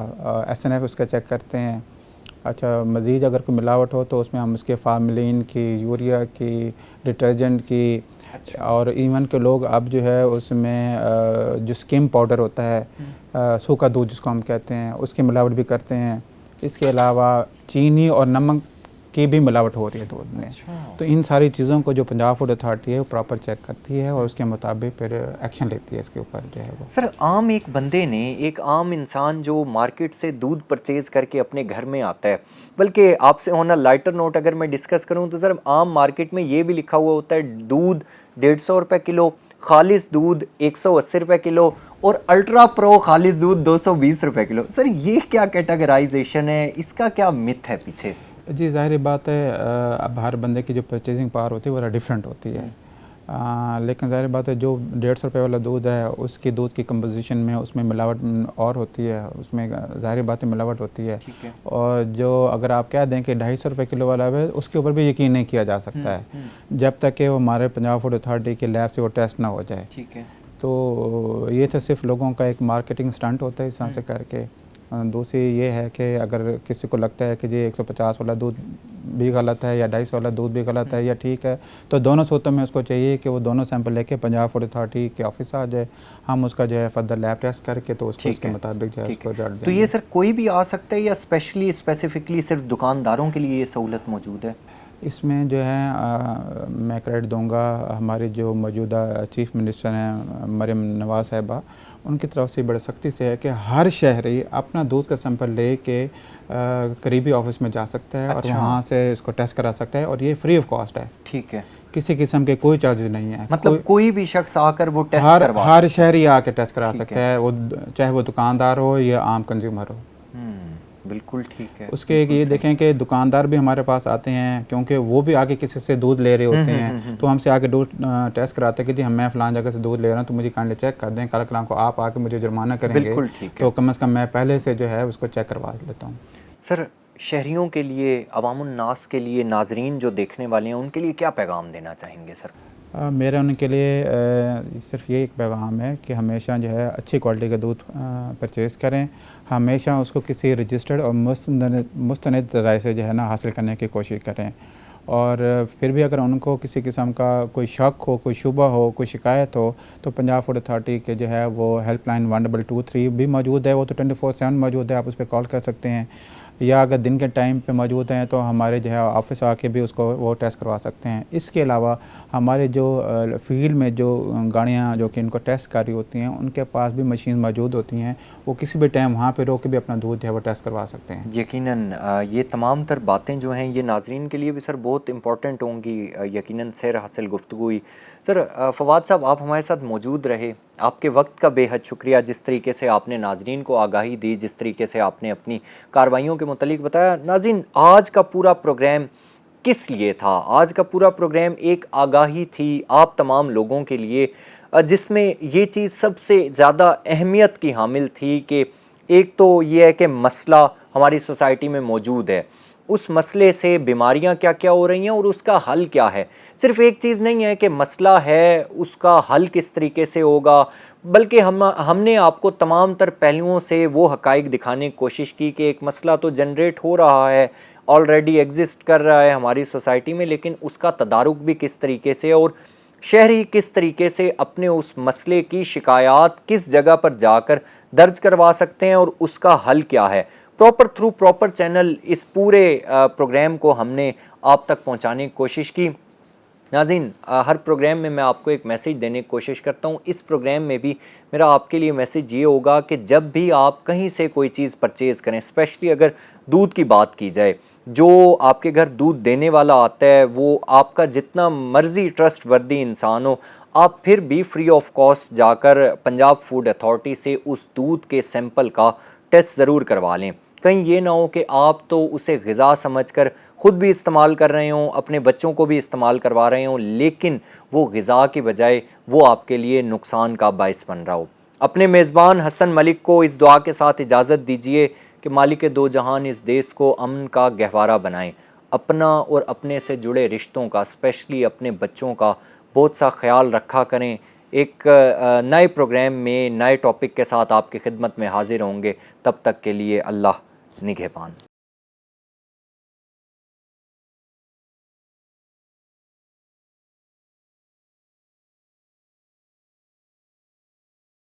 SNF اس کا چیک کرتے ہیں. अच्छा मज़ीद अगर कोई मिलावट हो तो उसमें हम उसके फार्मेलिन की, यूरिया की, डिटर्जेंट की, और इवन के लोग अब जो है उसमें जो स्किम पाउडर होता है, सूखा दूध जिसको हम कहते हैं, उसकी मिलावट भी करते हैं। इसके अलावा चीनी और नमक की भी मिलावट हो रही है दूध में। तो इन सारी चीज़ों को जो पंजाब फूड अथॉरिटी है वो प्रॉपर चेक करती है और उसके मुताबिक फिर एक्शन लेती है इसके ऊपर जो है वो। सर आम एक बंदे ने, एक आम इंसान जो मार्केट से दूध परचेज़ करके अपने घर में आता है, बल्कि आपसे ऑन अ लाइटर नोट अगर मैं डिस्कस करूं तो सर आम मार्केट में ये भी लिखा हुआ होता है दूध 150 रुपये किलो, खालिस दूध 180 रुपये किलो और अल्ट्रा प्रो खालिस दूध 220 रुपये किलो। सर ये क्या कैटेगराइजेशन है, इसका क्या मिथ है पीछे? जी ज़ाहिर बात है, अब हर बंदे की जो परचेजिंग पावर होती है वो डिफरेंट होती है। लेकिन ज़ाहिर बात है जो 150 रुपये वाला दूध है उसकी दूध की कंपोजिशन में उसमें मिलावट और होती है, उसमें ज़ाहिर बात है मिलावट होती है। और जो अगर आप कह दें कि 250 रुपये किलो वाला है उसके ऊपर भी यकीन नहीं किया जा सकता है जब तक कि वो हमारे पंजाब फूड अथॉरिटी के लैब से वो टेस्ट ना हो जाए। ठीक है। तो ये तो सिर्फ लोगों का एक मार्केटिंग स्टंट होता है इस तरह से करके। दूसरी ये है कि अगर किसी को लगता है कि जी 150 वाला दूध भी गलत है या 250 वाला दूध भी गलत है या ठीक है, तो दोनों सूरतों में उसको चाहिए कि वो दोनों सैंपल लेके पंजाब फूड अथॉरिटी के ऑफिस आ जाए, हम उसका जो है फर्दर लैब टेस्ट करके तो उसको उसके मुताबिक जो है उसको रिजल्ट देंगे। तो ये सर कोई भी आ सकता है या स्पेसिफिकली सिर्फ दुकानदारों के लिए ये सहूलत मौजूद है? इसमें जो है मैं क्रेडिट दूंगा हमारी जो मौजूदा चीफ मिनिस्टर हैं मरियम नवाज साहिबा, उनकी तरफ से बड़े सख्ती से है कि हर शहरी अपना दूध का सैंपल ले के करीबी ऑफिस में जा सकता है और वहाँ से इसको टेस्ट करा सकता है और ये फ्री ऑफ कॉस्ट है। ठीक है। किसी किस्म के कोई चार्जेस नहीं है। मतलब कोई भी शख्स आकर वो टेस्ट करवा हर शहरी आके टेस्ट करा सकता है, वो चाहे वो दुकानदार हो या आम कंज्यूमर हो। बिल्कुल ठीक है। उसके एक ये देखें कि दुकानदार भी हमारे पास आते हैं क्योंकि वो भी आगे किसी से दूध ले रहे होते हैं, तो हमसे आके दूध टेस्ट कराते हैं कि जी मैं फ़लाँ जगह से दूध ले रहा हूँ तो मुझे काइंडली चेक कर दें, कल कलाम को आप आके मुझे जुर्माना करेंगे तो कम से कम मैं पहले से जो है उसको चेक करवा लेता हूँ। सर शहरियों के लिए, अवामुन नास के लिए, नाजरीन जो देखने वाले हैं उनके लिए क्या पैगाम देना चाहेंगे सर? मेरा उनके लिए सिर्फ ये एक पैगाम है कि हमेशा जो है अच्छी क्वालिटी का दूध परचेज़ करें, हमेशा उसको किसी रजिस्टर्ड और मुस्तनद ज़राए से जो है ना हासिल करने की कोशिश करें। और फिर भी अगर उनको किसी किस्म का कोई शक हो, कोई शुबा हो, कोई शिकायत हो तो पंजाब फूड अथॉरिटी के जो है वो हेल्पलाइन 1223 भी मौजूद है, वो तो 24/7 मौजूद है, आप उस पर कॉल कर सकते हैं। या अगर दिन के टाइम पे मौजूद हैं तो हमारे जो है ऑफिस आके भी उसको वो टेस्ट करवा सकते हैं। इसके अलावा हमारे जो फील्ड में जो गाड़ियाँ जो कि इनको टेस्ट कर रही होती हैं उनके पास भी मशीन मौजूद होती हैं, वो किसी भी टाइम वहाँ पे रोक के भी अपना दूध जो है वो टेस्ट करवा सकते हैं। यकीनन ये तमाम तर बातें जो हैं ये नाजरीन के लिए भी सर बहुत इंपॉर्टेंट होंगी। यकीनन सैर हासिल गुफ्तगू हुई। सर फवाद साहब आप हमारे साथ मौजूद रहे, आपके वक्त का बेहद शुक्रिया। जिस तरीके से आपने नाजरीन को आगाही दी, जिस तरीके से आपने अपनी कार्रवाइयों के मुतालिक बताया। नाज़रीन आज का पूरा प्रोग्राम किस लिए था? आज का पूरा प्रोग्राम एक आगाही थी आप तमाम लोगों के लिए, जिसमें ये चीज़ सबसे ज़्यादा अहमियत की हामिल थी कि एक तो ये है कि मसला हमारी सोसाइटी में मौजूद है, उस मसले से बीमारियां क्या क्या हो रही हैं और उसका हल क्या है। सिर्फ एक चीज़ नहीं है कि मसला है उसका हल किस तरीके से होगा, बल्कि हमने आपको तमाम तर पहलुओं से वो हक़ाइक़ दिखाने की कोशिश की कि एक मसला तो जनरेट हो रहा है, ऑलरेडी एग्जिस्ट कर रहा है हमारी सोसाइटी में, लेकिन उसका तदारुक भी किस तरीके से और शहरी किस तरीके से अपने उस मसले की शिकायत किस जगह पर जाकर दर्ज करवा सकते हैं और उसका हल क्या है। थ्रू प्रॉपर चैनल इस पूरे प्रोग्राम को हमने आप तक पहुंचाने की कोशिश की। नाज़रीन हर प्रोग्राम में मैं आपको एक मैसेज देने की कोशिश करता हूँ। इस प्रोग्राम में भी मेरा आपके लिए मैसेज ये होगा कि जब भी आप कहीं से कोई चीज़ परचेज़ करें, स्पेशली अगर दूध की बात की जाए, जो आपके घर दूध देने वाला आता है वो आपका जितना मर्ज़ी ट्रस्ट वर्दी इंसान हो, आप फिर भी फ्री ऑफ कॉस्ट जाकर पंजाब फूड अथॉरिटी से उस दूध के सैंपल का टेस्ट ज़रूर करवा लें। कहीं ये ना हो कि आप तो उसे ग़िज़ा समझकर ख़ुद भी इस्तेमाल कर रहे हों, अपने बच्चों को भी इस्तेमाल करवा रहे हों, लेकिन वो ग़िज़ा की बजाय वो आपके लिए नुकसान का बाइस बन रहा हो। अपने मेज़बान हसन मलिक को इस दुआ के साथ इजाज़त दीजिए कि मालिक दो जहान इस देश को अमन का गहवारा बनाएं। अपना और अपने से जुड़े रिश्तों का, स्पेशली अपने बच्चों का बहुत सा ख्याल रखा करें। एक नए प्रोग्राम में नए टॉपिक के साथ आपकी खिदमत में हाजिर होंगे। तब तक के लिए अल्लाह निगहबान।